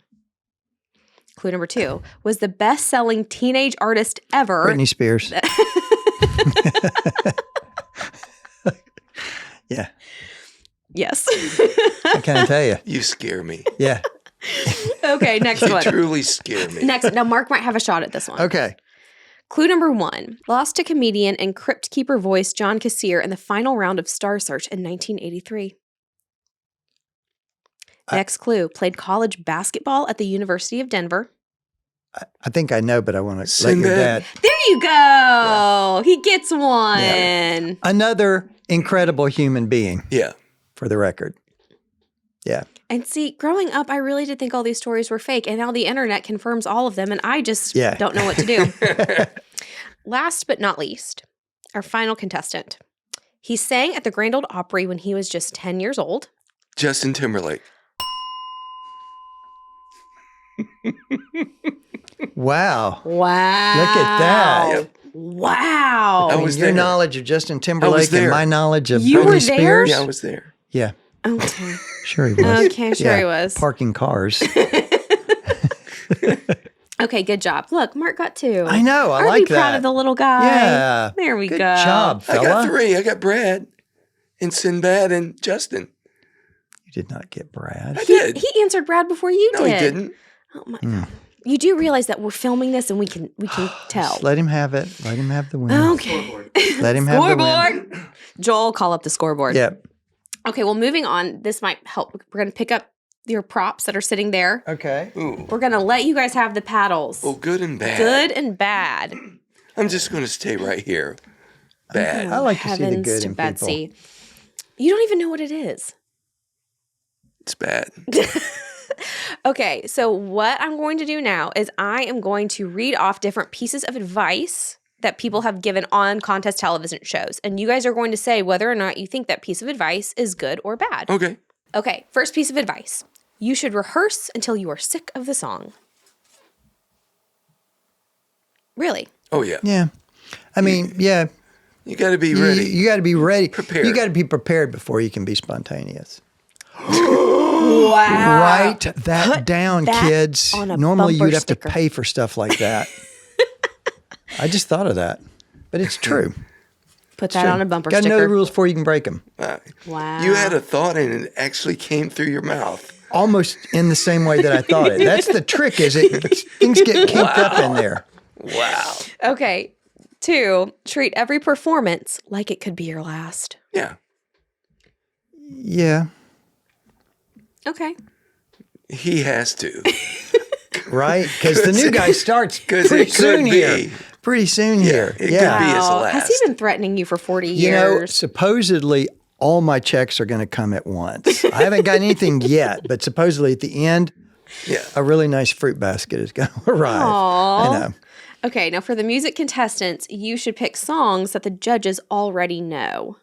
[SPEAKER 1] Clue number 2. Was the best-selling teenage artist ever.
[SPEAKER 2] Britney Spears. Yeah.
[SPEAKER 1] Yes.
[SPEAKER 2] I can't tell you.
[SPEAKER 3] You scare me.
[SPEAKER 2] Yeah.
[SPEAKER 1] Okay, next
[SPEAKER 3] You
[SPEAKER 1] one.
[SPEAKER 3] truly scare me.
[SPEAKER 1] Next. Now, Mark might have a shot at this one.
[SPEAKER 2] Okay.
[SPEAKER 1] Clue number 1. Lost to comedian and Crypt Keeper voice John Cassier in the final round of Star Search in 1983. Next clue. Played college basketball at the University of Denver.
[SPEAKER 2] I think I know, but I want to let
[SPEAKER 3] Sinbad.
[SPEAKER 2] your dad.
[SPEAKER 1] There you go. He gets one.
[SPEAKER 2] Yeah. Another incredible human being,
[SPEAKER 3] Yeah.
[SPEAKER 2] for the record. Yeah.
[SPEAKER 1] And see, growing up, I really did think all these stories were fake. And now the internet confirms all of them. And I just
[SPEAKER 2] Yeah.
[SPEAKER 1] don't know what to do. Last but not least, our final contestant. He sang at the Grand Ole Opry when he was just 10 years old.
[SPEAKER 3] Justin Timberlake.
[SPEAKER 2] Wow.
[SPEAKER 1] Wow.
[SPEAKER 2] Look at that.
[SPEAKER 3] Yep.
[SPEAKER 1] Wow.
[SPEAKER 3] I
[SPEAKER 2] I mean,
[SPEAKER 3] was
[SPEAKER 2] your
[SPEAKER 3] there.
[SPEAKER 2] knowledge of Justin Timberlake
[SPEAKER 3] there.
[SPEAKER 2] and my knowledge of
[SPEAKER 1] You
[SPEAKER 2] Britney
[SPEAKER 1] were there?
[SPEAKER 2] Spears.
[SPEAKER 3] Yeah, I was there.
[SPEAKER 2] Yeah,
[SPEAKER 1] Okay.
[SPEAKER 2] sure he was.
[SPEAKER 1] Okay, sure he was.
[SPEAKER 2] Parking cars.
[SPEAKER 1] Okay, good job. Look, Mark got 2.
[SPEAKER 2] I know. I
[SPEAKER 1] Aren't
[SPEAKER 2] like
[SPEAKER 1] we proud
[SPEAKER 2] that.
[SPEAKER 1] of the little guy?
[SPEAKER 2] Yeah.
[SPEAKER 1] There we
[SPEAKER 2] Good
[SPEAKER 1] go.
[SPEAKER 2] job,
[SPEAKER 3] I
[SPEAKER 2] fella.
[SPEAKER 3] got 3. I got Brad and Sinbad and Justin.
[SPEAKER 2] You did not get Brad.
[SPEAKER 3] I did.
[SPEAKER 1] He answered Brad before you
[SPEAKER 3] No,
[SPEAKER 1] did.
[SPEAKER 3] he didn't.
[SPEAKER 1] Oh my god. You do realize that we're filming this and we can tell.
[SPEAKER 2] Just let him have it. Let him have the win.
[SPEAKER 1] Okay.
[SPEAKER 2] Let him have the win.
[SPEAKER 1] Scoreboard. Joel, call up the scoreboard.
[SPEAKER 2] Yep.
[SPEAKER 1] Okay, well, moving on. This might help. We're going to pick up your props that are sitting there.
[SPEAKER 2] Okay.
[SPEAKER 3] Ooh.
[SPEAKER 1] We're going to let you guys have the paddles.
[SPEAKER 3] Oh, good and bad.
[SPEAKER 1] Good and bad.
[SPEAKER 3] I'm just going to stay right here. Bad.
[SPEAKER 2] I like to see the
[SPEAKER 1] Heavens
[SPEAKER 2] good
[SPEAKER 1] to
[SPEAKER 2] in people.
[SPEAKER 1] Betsy. You don't even know what it is.
[SPEAKER 3] It's bad.
[SPEAKER 1] Okay, so what I'm going to do now is I am going to read off different pieces of advice that people have given on contest television shows. And you guys are going to say whether or not you think that piece of advice is good or bad.
[SPEAKER 3] Okay.
[SPEAKER 1] Okay, first piece of advice. You should rehearse until you are sick of the song. Really?
[SPEAKER 3] Oh, yeah.
[SPEAKER 2] Yeah. I mean, yeah.
[SPEAKER 3] You got to be ready.
[SPEAKER 2] You got to be ready.
[SPEAKER 3] Prepared.
[SPEAKER 2] You got to be prepared before you can be spontaneous.
[SPEAKER 1] Wow.
[SPEAKER 2] Write that down,
[SPEAKER 1] that
[SPEAKER 2] kids.
[SPEAKER 1] on a
[SPEAKER 2] Normally
[SPEAKER 1] bumper
[SPEAKER 2] you'd have
[SPEAKER 1] sticker.
[SPEAKER 2] to pay for stuff like that. I just thought of that. But it's true.
[SPEAKER 1] Put that on a bumper
[SPEAKER 2] Got to
[SPEAKER 1] sticker.
[SPEAKER 2] know the rules before you can break them.
[SPEAKER 1] Wow.
[SPEAKER 3] You had a thought and it actually came through your mouth.
[SPEAKER 2] Almost in the same way that I thought it. That's the trick, is it things get kinked up in there.
[SPEAKER 3] Wow.
[SPEAKER 1] Okay. 2, treat every performance like it could be your last.
[SPEAKER 3] Yeah.
[SPEAKER 2] Yeah.
[SPEAKER 1] Okay.
[SPEAKER 3] He has to.
[SPEAKER 2] Right? Because the new guy starts
[SPEAKER 3] 'Cause
[SPEAKER 2] pretty
[SPEAKER 3] it could
[SPEAKER 2] soon
[SPEAKER 3] be.
[SPEAKER 2] here. Pretty soon here.
[SPEAKER 3] It
[SPEAKER 2] Yeah.
[SPEAKER 3] could be his
[SPEAKER 1] Wow.
[SPEAKER 3] last.
[SPEAKER 1] Has he been threatening you for 40
[SPEAKER 2] You know,
[SPEAKER 1] years?
[SPEAKER 2] supposedly all my checks are going to come at once. I haven't got anything yet, but supposedly at the end,
[SPEAKER 3] Yeah.
[SPEAKER 2] a really nice fruit basket is going to arrive.
[SPEAKER 1] Aw.
[SPEAKER 2] I know.
[SPEAKER 1] Okay, now for the music contestants, you should pick songs that the judges already know.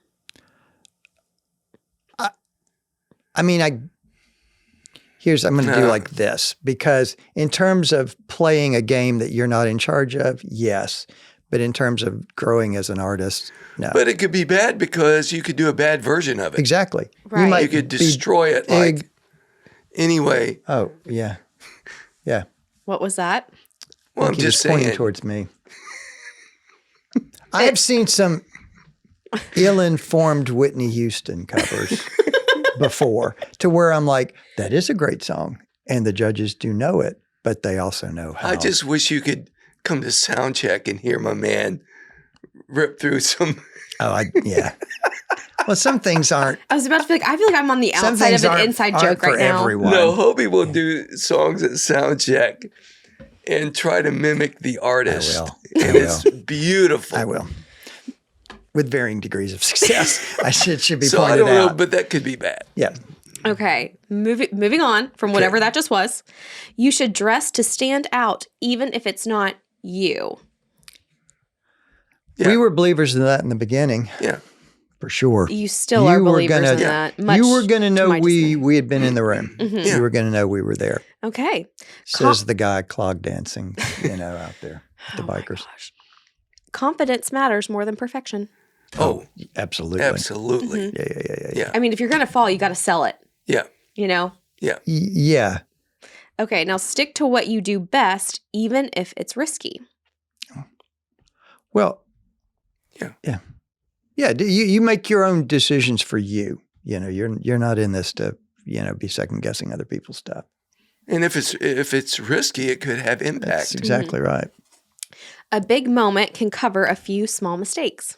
[SPEAKER 2] I mean, I'm going to do like this, because in terms of playing a game that you're not in charge of, yes. But in terms of growing as an artist, no.
[SPEAKER 3] But it could be bad because you could do a bad version of it.
[SPEAKER 2] Exactly.
[SPEAKER 1] Right.
[SPEAKER 3] You could destroy it like anyway.
[SPEAKER 2] Oh, yeah. Yeah.
[SPEAKER 1] What was that?
[SPEAKER 3] Well, I'm
[SPEAKER 2] He
[SPEAKER 3] just
[SPEAKER 2] was pointing
[SPEAKER 3] saying.
[SPEAKER 2] towards me. I have seen some ill-informed Whitney Houston covers before, to where I'm like, that is a great song. And the judges do know it, but they also know how.
[SPEAKER 3] I just wish you could come to sound check and hear my man rip through some.
[SPEAKER 2] Yeah. Well, some things aren't.
[SPEAKER 1] I was about to be like, I feel like I'm on the
[SPEAKER 2] Some
[SPEAKER 1] outside
[SPEAKER 2] things
[SPEAKER 1] of an
[SPEAKER 2] aren't-
[SPEAKER 1] inside
[SPEAKER 2] aren't
[SPEAKER 1] joke
[SPEAKER 2] for
[SPEAKER 1] right now.
[SPEAKER 2] everyone.
[SPEAKER 3] No, Hobie will do songs at sound check and try to mimic the artist.
[SPEAKER 2] I will.
[SPEAKER 3] And it's beautiful.
[SPEAKER 2] I will. With varying degrees of success. Should be
[SPEAKER 3] So I
[SPEAKER 2] pointed
[SPEAKER 3] don't know,
[SPEAKER 2] out.
[SPEAKER 3] but that could be bad.
[SPEAKER 2] Yeah.
[SPEAKER 1] Okay, moving on from whatever that just was. You should dress to stand out, even if it's not you.
[SPEAKER 3] Yeah.
[SPEAKER 2] We were believers in that in the beginning,
[SPEAKER 3] Yeah.
[SPEAKER 2] for sure.
[SPEAKER 1] You still are
[SPEAKER 2] were
[SPEAKER 1] believers
[SPEAKER 2] gonna-
[SPEAKER 1] in that. Much
[SPEAKER 2] You were going to know
[SPEAKER 1] my dismay.
[SPEAKER 2] we had been in the room.
[SPEAKER 1] Mm-hmm.
[SPEAKER 3] Yeah.
[SPEAKER 2] You were going to know we were there.
[SPEAKER 1] Okay.
[SPEAKER 2] Says the guy clog dancing, out there with the
[SPEAKER 1] Oh my
[SPEAKER 2] bikers.
[SPEAKER 1] gosh. Confidence matters more than perfection.
[SPEAKER 3] Oh,
[SPEAKER 2] Absolutely.
[SPEAKER 3] absolutely.
[SPEAKER 2] Yeah.
[SPEAKER 1] I mean, if you're going to fall, you got to sell it,
[SPEAKER 3] Yeah.
[SPEAKER 1] you know?
[SPEAKER 2] Yeah.
[SPEAKER 1] Okay, now stick to what you do best, even if it's risky.
[SPEAKER 2] Well,
[SPEAKER 3] Yeah.
[SPEAKER 2] Yeah. Yeah. You make your own decisions for you. You're not in this to, be second guessing other people's stuff.
[SPEAKER 3] And if it's risky, it could have
[SPEAKER 2] That's
[SPEAKER 3] impact.
[SPEAKER 2] exactly right.
[SPEAKER 1] A big moment can cover a few small mistakes.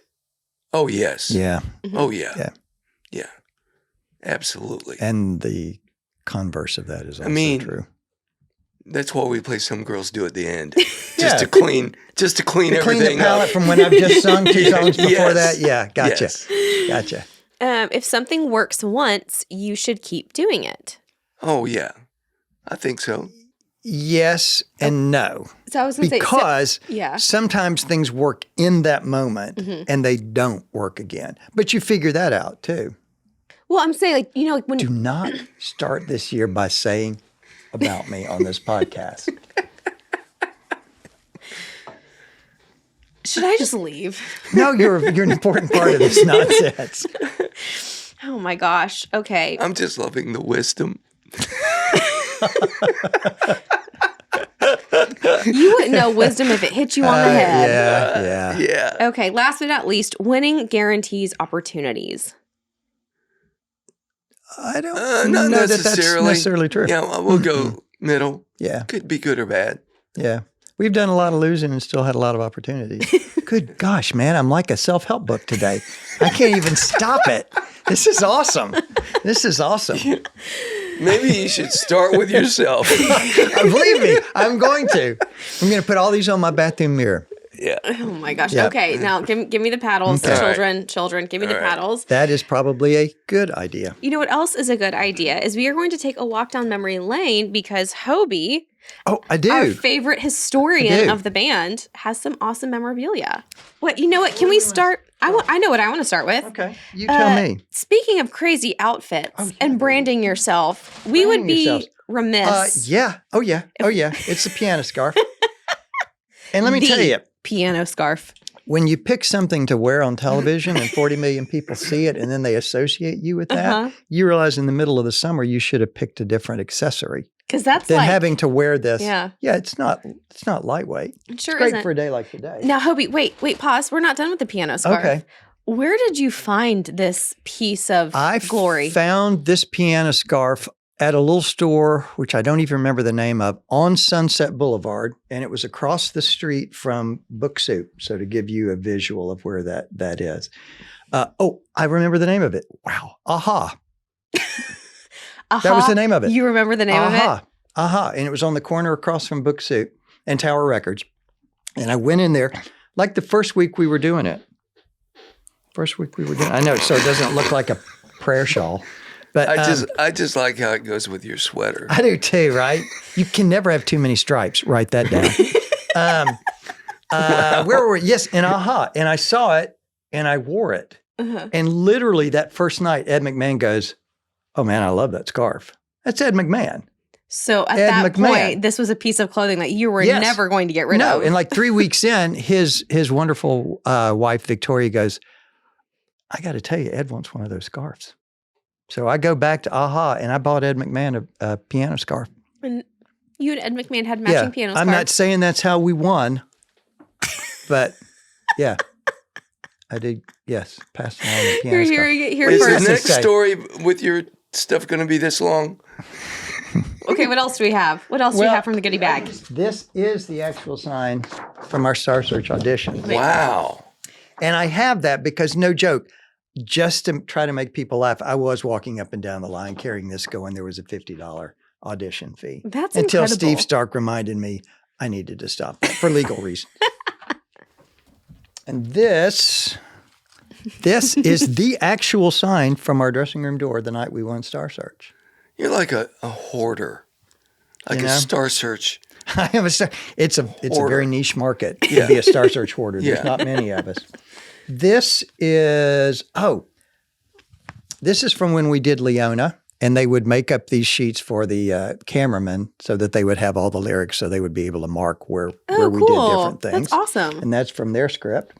[SPEAKER 3] Oh, yes.
[SPEAKER 2] Yeah.
[SPEAKER 3] Oh, yeah.
[SPEAKER 2] Yeah.
[SPEAKER 3] Yeah. Absolutely.
[SPEAKER 2] And the converse of that is also
[SPEAKER 3] mean,
[SPEAKER 2] true.
[SPEAKER 3] That's what we play Some Girls Do at the end.
[SPEAKER 2] Yeah.
[SPEAKER 3] Just to clean
[SPEAKER 2] To clean
[SPEAKER 3] everything
[SPEAKER 2] the palette
[SPEAKER 3] up.
[SPEAKER 2] from when I've just sung 2 songs before
[SPEAKER 3] Yes.
[SPEAKER 2] that. Yeah. Gotcha.
[SPEAKER 3] Yes.
[SPEAKER 2] Gotcha.
[SPEAKER 1] If something works once, you should keep doing it.
[SPEAKER 3] Oh, yeah. I think so.
[SPEAKER 2] Yes and no.
[SPEAKER 1] So I was going to say,
[SPEAKER 2] Because
[SPEAKER 1] yeah.
[SPEAKER 2] sometimes things work in that moment
[SPEAKER 1] Mm-hmm.
[SPEAKER 2] and they don't work again. But you figure that out too.
[SPEAKER 1] Well, I'm saying, like when
[SPEAKER 2] Do not start this year by saying, about me on this podcast.
[SPEAKER 1] Should I just leave?
[SPEAKER 2] No, you're an important part of this nonsense.
[SPEAKER 1] Oh my gosh. Okay.
[SPEAKER 3] I'm just loving the wisdom.
[SPEAKER 1] You wouldn't know wisdom if it hit you on the head.
[SPEAKER 3] Yeah.
[SPEAKER 1] Okay. Last but not least, winning guarantees opportunities.
[SPEAKER 2] I don't
[SPEAKER 3] Not
[SPEAKER 2] know
[SPEAKER 3] necessarily.
[SPEAKER 2] that that's necessarily true.
[SPEAKER 3] Yeah, we'll go middle.
[SPEAKER 2] Yeah.
[SPEAKER 3] Could be good or bad.
[SPEAKER 2] Yeah. We've done a lot of losing and still had a lot of opportunities. Good gosh, man. I'm like a self-help book today. I can't even stop it. This is awesome. This is awesome.
[SPEAKER 3] Maybe you should start with yourself.
[SPEAKER 2] Believe me, I'm going to. I'm going to put all these on my bathroom mirror.
[SPEAKER 3] Yeah.
[SPEAKER 1] Oh my gosh.
[SPEAKER 2] Yep.
[SPEAKER 1] Okay. Now give me the paddles.
[SPEAKER 2] Okay.
[SPEAKER 1] Children, give me the paddles.
[SPEAKER 2] That is probably a good idea.
[SPEAKER 1] You know what else is a good idea is we are going to take a walk down memory lane because Hobie,
[SPEAKER 2] Oh, I do.
[SPEAKER 1] our favorite historian
[SPEAKER 2] I do.
[SPEAKER 1] of the band, has some awesome memorabilia. What? You know what? Can we start? I know what I want to start with.
[SPEAKER 2] Okay. You tell me.
[SPEAKER 1] Speaking of crazy outfits and branding yourself, we would be
[SPEAKER 2] yourselves.
[SPEAKER 1] remiss.
[SPEAKER 2] Yeah. Oh, yeah. Oh, yeah. It's the piano scarf. And let me tell you,
[SPEAKER 1] piano scarf.
[SPEAKER 2] when you pick something to wear on television and 40 million people see it and then they associate you with that, you realize in the middle of the summer you should have picked a different accessory
[SPEAKER 1] Because that's
[SPEAKER 2] than
[SPEAKER 1] like
[SPEAKER 2] having to wear this.
[SPEAKER 1] Yeah.
[SPEAKER 2] Yeah, it's not lightweight.
[SPEAKER 1] it sure
[SPEAKER 2] It's great
[SPEAKER 1] isn't.
[SPEAKER 2] for a day like today.
[SPEAKER 1] Now, Hobie, wait, pause. We're not done with the piano scarf.
[SPEAKER 2] Okay.
[SPEAKER 1] Where did you find this piece of glory?
[SPEAKER 2] Found this piano scarf at a little store, which I don't even remember the name of, on Sunset Boulevard, and it was across the street from Book Soup. So to give you a visual of where that is. I remember the name of it. Wow. Aha. That was the name of it.
[SPEAKER 1] You remember the name of it?
[SPEAKER 2] Aha. And it was on the corner across from Book Soup and Tower Records. And I went in there like the first week we were doing it. I know, so it doesn't look like a prayer shawl. But
[SPEAKER 3] I just like how it goes with your sweater.
[SPEAKER 2] I do too, right? You can never have too many stripes. Write that down. Where were we? Yes, in Aha. And I saw it and I wore it. And literally that first night, Ed McMahon goes, "Oh man, I love that scarf." That's Ed McMahon.
[SPEAKER 1] So at
[SPEAKER 2] Ed
[SPEAKER 1] that
[SPEAKER 2] McMahon.
[SPEAKER 1] point, this was a piece of clothing that you were
[SPEAKER 2] Yes.
[SPEAKER 1] never going to get rid
[SPEAKER 2] No,
[SPEAKER 1] of.
[SPEAKER 2] and like 3 weeks in, his wonderful wife, Victoria, goes, "I got to tell you, Ed wants one of those scarves." So I go back to Aha and I bought Ed McMahon a piano scarf.
[SPEAKER 1] And you and Ed McMahon had matching piano scarves.
[SPEAKER 2] I'm not saying that's how we won, but yeah, I did. Yes, pass along the piano
[SPEAKER 1] You're
[SPEAKER 2] scarf.
[SPEAKER 1] hearing it here
[SPEAKER 3] Is
[SPEAKER 1] first.
[SPEAKER 3] the next
[SPEAKER 2] Okay.
[SPEAKER 3] story with your stuff going to be this long?
[SPEAKER 1] Okay, what else do we have? What else do we
[SPEAKER 2] Well,
[SPEAKER 1] have from the goodie bag?
[SPEAKER 2] This is the actual sign from our Star Search audition.
[SPEAKER 3] Wow.
[SPEAKER 2] And I have that because, no joke, just to try to make people laugh, I was walking up and down the line carrying this going, there was a $50 audition fee.
[SPEAKER 1] That's
[SPEAKER 2] Until
[SPEAKER 1] incredible.
[SPEAKER 2] Steve Stark reminded me I needed to stop that for legal reasons. And this is the actual sign from our dressing room door the night we won Star Search.
[SPEAKER 3] You're like a hoarder, like
[SPEAKER 2] You
[SPEAKER 3] a
[SPEAKER 2] know?
[SPEAKER 3] Star Search.
[SPEAKER 2] I am it's a
[SPEAKER 3] Hoarder.
[SPEAKER 2] very niche market to
[SPEAKER 3] Yeah.
[SPEAKER 2] be a Star Search hoarder. There's
[SPEAKER 3] Yeah.
[SPEAKER 2] not many of us. This is from when we did Leona, and they would make up these sheets for the cameramen so that they would have all the lyrics, so they would be able to mark where we did different things.
[SPEAKER 1] That's awesome.
[SPEAKER 2] And that's from their script.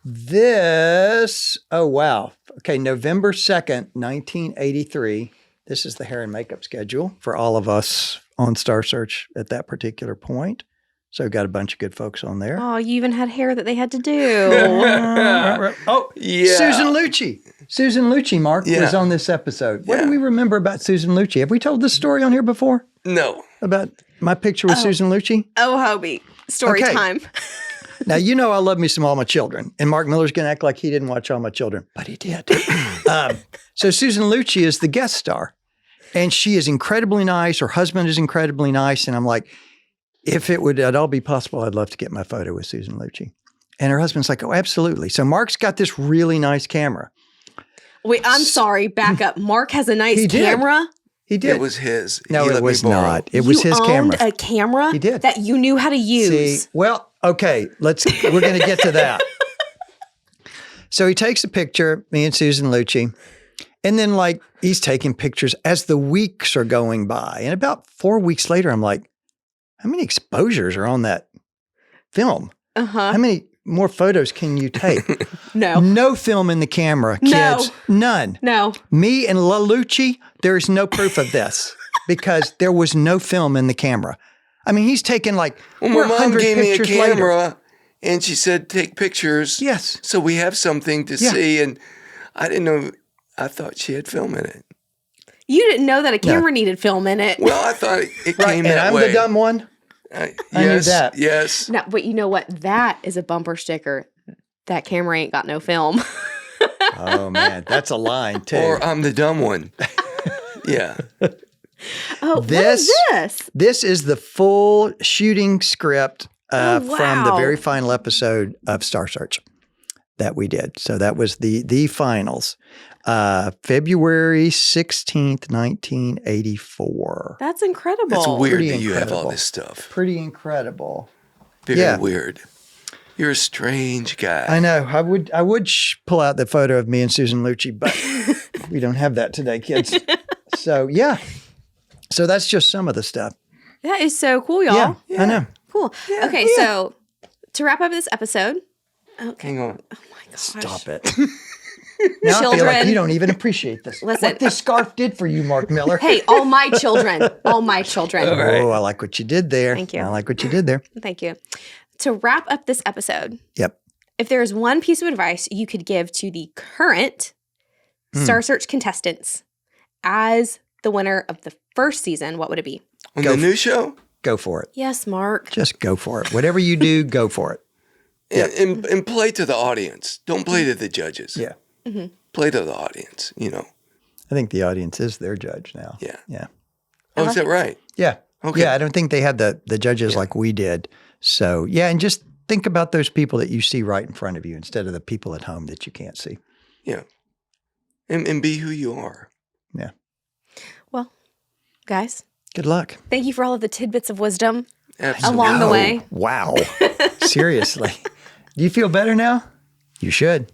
[SPEAKER 2] This, oh wow. Okay, November 2nd, 1983. This is the hair and makeup schedule for all of us on Star Search at that particular point. So got a bunch of good folks on there.
[SPEAKER 1] Oh, you even had hair that they had to do.
[SPEAKER 2] Oh,
[SPEAKER 3] Yeah.
[SPEAKER 2] Susan Lucci. Susan Lucci, Mark,
[SPEAKER 3] Yeah.
[SPEAKER 2] was on this episode. What
[SPEAKER 3] Yeah.
[SPEAKER 2] do we remember about Susan Lucci? Have we told this story on here before
[SPEAKER 3] No.
[SPEAKER 2] about my picture with Susan Lucci?
[SPEAKER 1] Oh, Hobie, story
[SPEAKER 2] Okay.
[SPEAKER 1] time.
[SPEAKER 2] Now, you know I love me some All My Children, and Mark Miller's going to act like he didn't watch All My Children, but he did. So Susan Lucci is the guest star, and she is incredibly nice. Her husband is incredibly nice, and I'm like, if it would at all be possible, I'd love to get my photo with Susan Lucci. And her husband's like, oh, absolutely. So Mark's got this really nice camera.
[SPEAKER 1] Wait, I'm sorry. Back up. Mark has a nice
[SPEAKER 2] He did.
[SPEAKER 1] camera.
[SPEAKER 2] He did.
[SPEAKER 3] It was his.
[SPEAKER 2] No,
[SPEAKER 3] He
[SPEAKER 2] it
[SPEAKER 3] let me
[SPEAKER 2] was
[SPEAKER 3] borrow.
[SPEAKER 2] not. It was his camera.
[SPEAKER 1] You owned a camera
[SPEAKER 2] He did.
[SPEAKER 1] that you knew how to use.
[SPEAKER 2] See, well, okay, we're going to get to that. So he takes a picture, me and Susan Lucci, And then like he's taking pictures as the weeks are going by. And about 4 weeks later, I'm like, how many exposures are on that film?
[SPEAKER 1] Uh-huh.
[SPEAKER 2] How many more photos can you take?
[SPEAKER 1] No.
[SPEAKER 2] No film in the camera, kids. None.
[SPEAKER 1] No.
[SPEAKER 2] Me and Lalucci, there is no proof of this because there was no film in the camera. I mean, he's taken like
[SPEAKER 3] Well,
[SPEAKER 2] we're
[SPEAKER 3] my mom
[SPEAKER 2] 100
[SPEAKER 3] gave me a
[SPEAKER 2] pictures later.
[SPEAKER 3] camera and she said, take pictures.
[SPEAKER 2] Yes.
[SPEAKER 3] So we have something to
[SPEAKER 2] Yeah.
[SPEAKER 3] see. And I didn't know, I thought she had film in it.
[SPEAKER 1] You didn't know that a camera needed film in it.
[SPEAKER 3] Well, I thought it
[SPEAKER 2] Right,
[SPEAKER 3] came
[SPEAKER 2] and
[SPEAKER 3] that
[SPEAKER 2] I'm
[SPEAKER 3] way.
[SPEAKER 2] the dumb one. I knew
[SPEAKER 3] Yes,
[SPEAKER 2] that.
[SPEAKER 3] yes.
[SPEAKER 1] No, but you know what? That is a bumper sticker. That camera ain't got no film.
[SPEAKER 2] Oh man, that's a line too.
[SPEAKER 3] Or I'm the dumb one. Yeah.
[SPEAKER 1] Oh, what
[SPEAKER 2] This-
[SPEAKER 1] is this?
[SPEAKER 2] This is the full shooting script from the
[SPEAKER 1] wow.
[SPEAKER 2] very final episode of Star Search that we did. So that was the finals. February 16th, 1984.
[SPEAKER 1] That's incredible.
[SPEAKER 3] It's weird
[SPEAKER 2] Pretty
[SPEAKER 3] that you have all
[SPEAKER 2] incredible.
[SPEAKER 3] this stuff.
[SPEAKER 2] Pretty incredible.
[SPEAKER 3] Very
[SPEAKER 2] Yeah.
[SPEAKER 3] weird. You're a strange guy.
[SPEAKER 2] I know. I would pull out the photo of me and Susan Lucci, but we don't have that today, kids. So yeah. So that's just some of the stuff.
[SPEAKER 1] That is so cool, y'all.
[SPEAKER 2] Yeah, I know.
[SPEAKER 1] Cool. Okay, so to wrap up this episode. Okay.
[SPEAKER 3] Hang on.
[SPEAKER 1] Oh my gosh.
[SPEAKER 2] Stop it. Now I feel like
[SPEAKER 1] Children.
[SPEAKER 2] you don't even appreciate this.
[SPEAKER 1] Listen.
[SPEAKER 2] What this scarf did for you, Mark Miller.
[SPEAKER 1] Hey, all my children. All my children.
[SPEAKER 3] right.
[SPEAKER 2] Oh, I like what you did there.
[SPEAKER 1] Thank you.
[SPEAKER 2] I like what you did there.
[SPEAKER 1] Thank you. To wrap up this episode,
[SPEAKER 2] Yep.
[SPEAKER 1] if there is one piece of advice you could give to the current Star Search contestants as the winner of the first season, what would it be?
[SPEAKER 3] On the new show?
[SPEAKER 2] Go for it.
[SPEAKER 1] Yes, Mark.
[SPEAKER 2] Just go for it. Whatever you do, go for it.
[SPEAKER 3] And play to the audience. Don't play to the judges.
[SPEAKER 2] Yeah.
[SPEAKER 3] Play to the audience, you know.
[SPEAKER 2] I think the audience is their judge now.
[SPEAKER 3] Yeah.
[SPEAKER 2] Yeah.
[SPEAKER 3] Oh, is that right?
[SPEAKER 2] Yeah.
[SPEAKER 3] Okay.
[SPEAKER 2] Yeah, I don't think they had the judges like we did. So, yeah, and just think about those people that you see right in front of you instead of the people at home that you can't see.
[SPEAKER 3] Yeah. And be who you are.
[SPEAKER 2] Yeah.
[SPEAKER 1] Well, guys,
[SPEAKER 2] Good luck.
[SPEAKER 1] thank you for all of the tidbits of wisdom
[SPEAKER 3] Absolutely.
[SPEAKER 1] along the way.
[SPEAKER 2] Wow. Seriously. Do you feel better now? You should.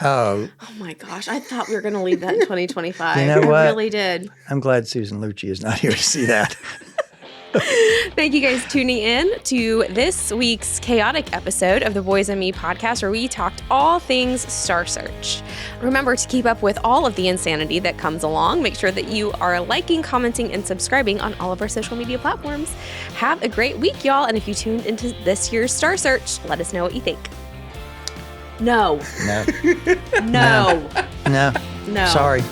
[SPEAKER 2] Oh,
[SPEAKER 1] Oh my gosh, I thought we were going to leave that in 2025.
[SPEAKER 2] You know what?
[SPEAKER 1] I really did.
[SPEAKER 2] I'm glad Susan Lucci is not here to see that.
[SPEAKER 1] Thank you guys tuning in to this week's chaotic episode of the Boys and Me podcast, where we talked all things Star Search. Remember to keep up with all of the insanity that comes along. Make sure that you are liking, commenting, and subscribing on all of our social media platforms. Have a great week, y'all. And if you tuned into this year's Star Search, let us know what you think. No.
[SPEAKER 2] No.
[SPEAKER 1] No.
[SPEAKER 2] No.
[SPEAKER 1] No.
[SPEAKER 2] Sorry.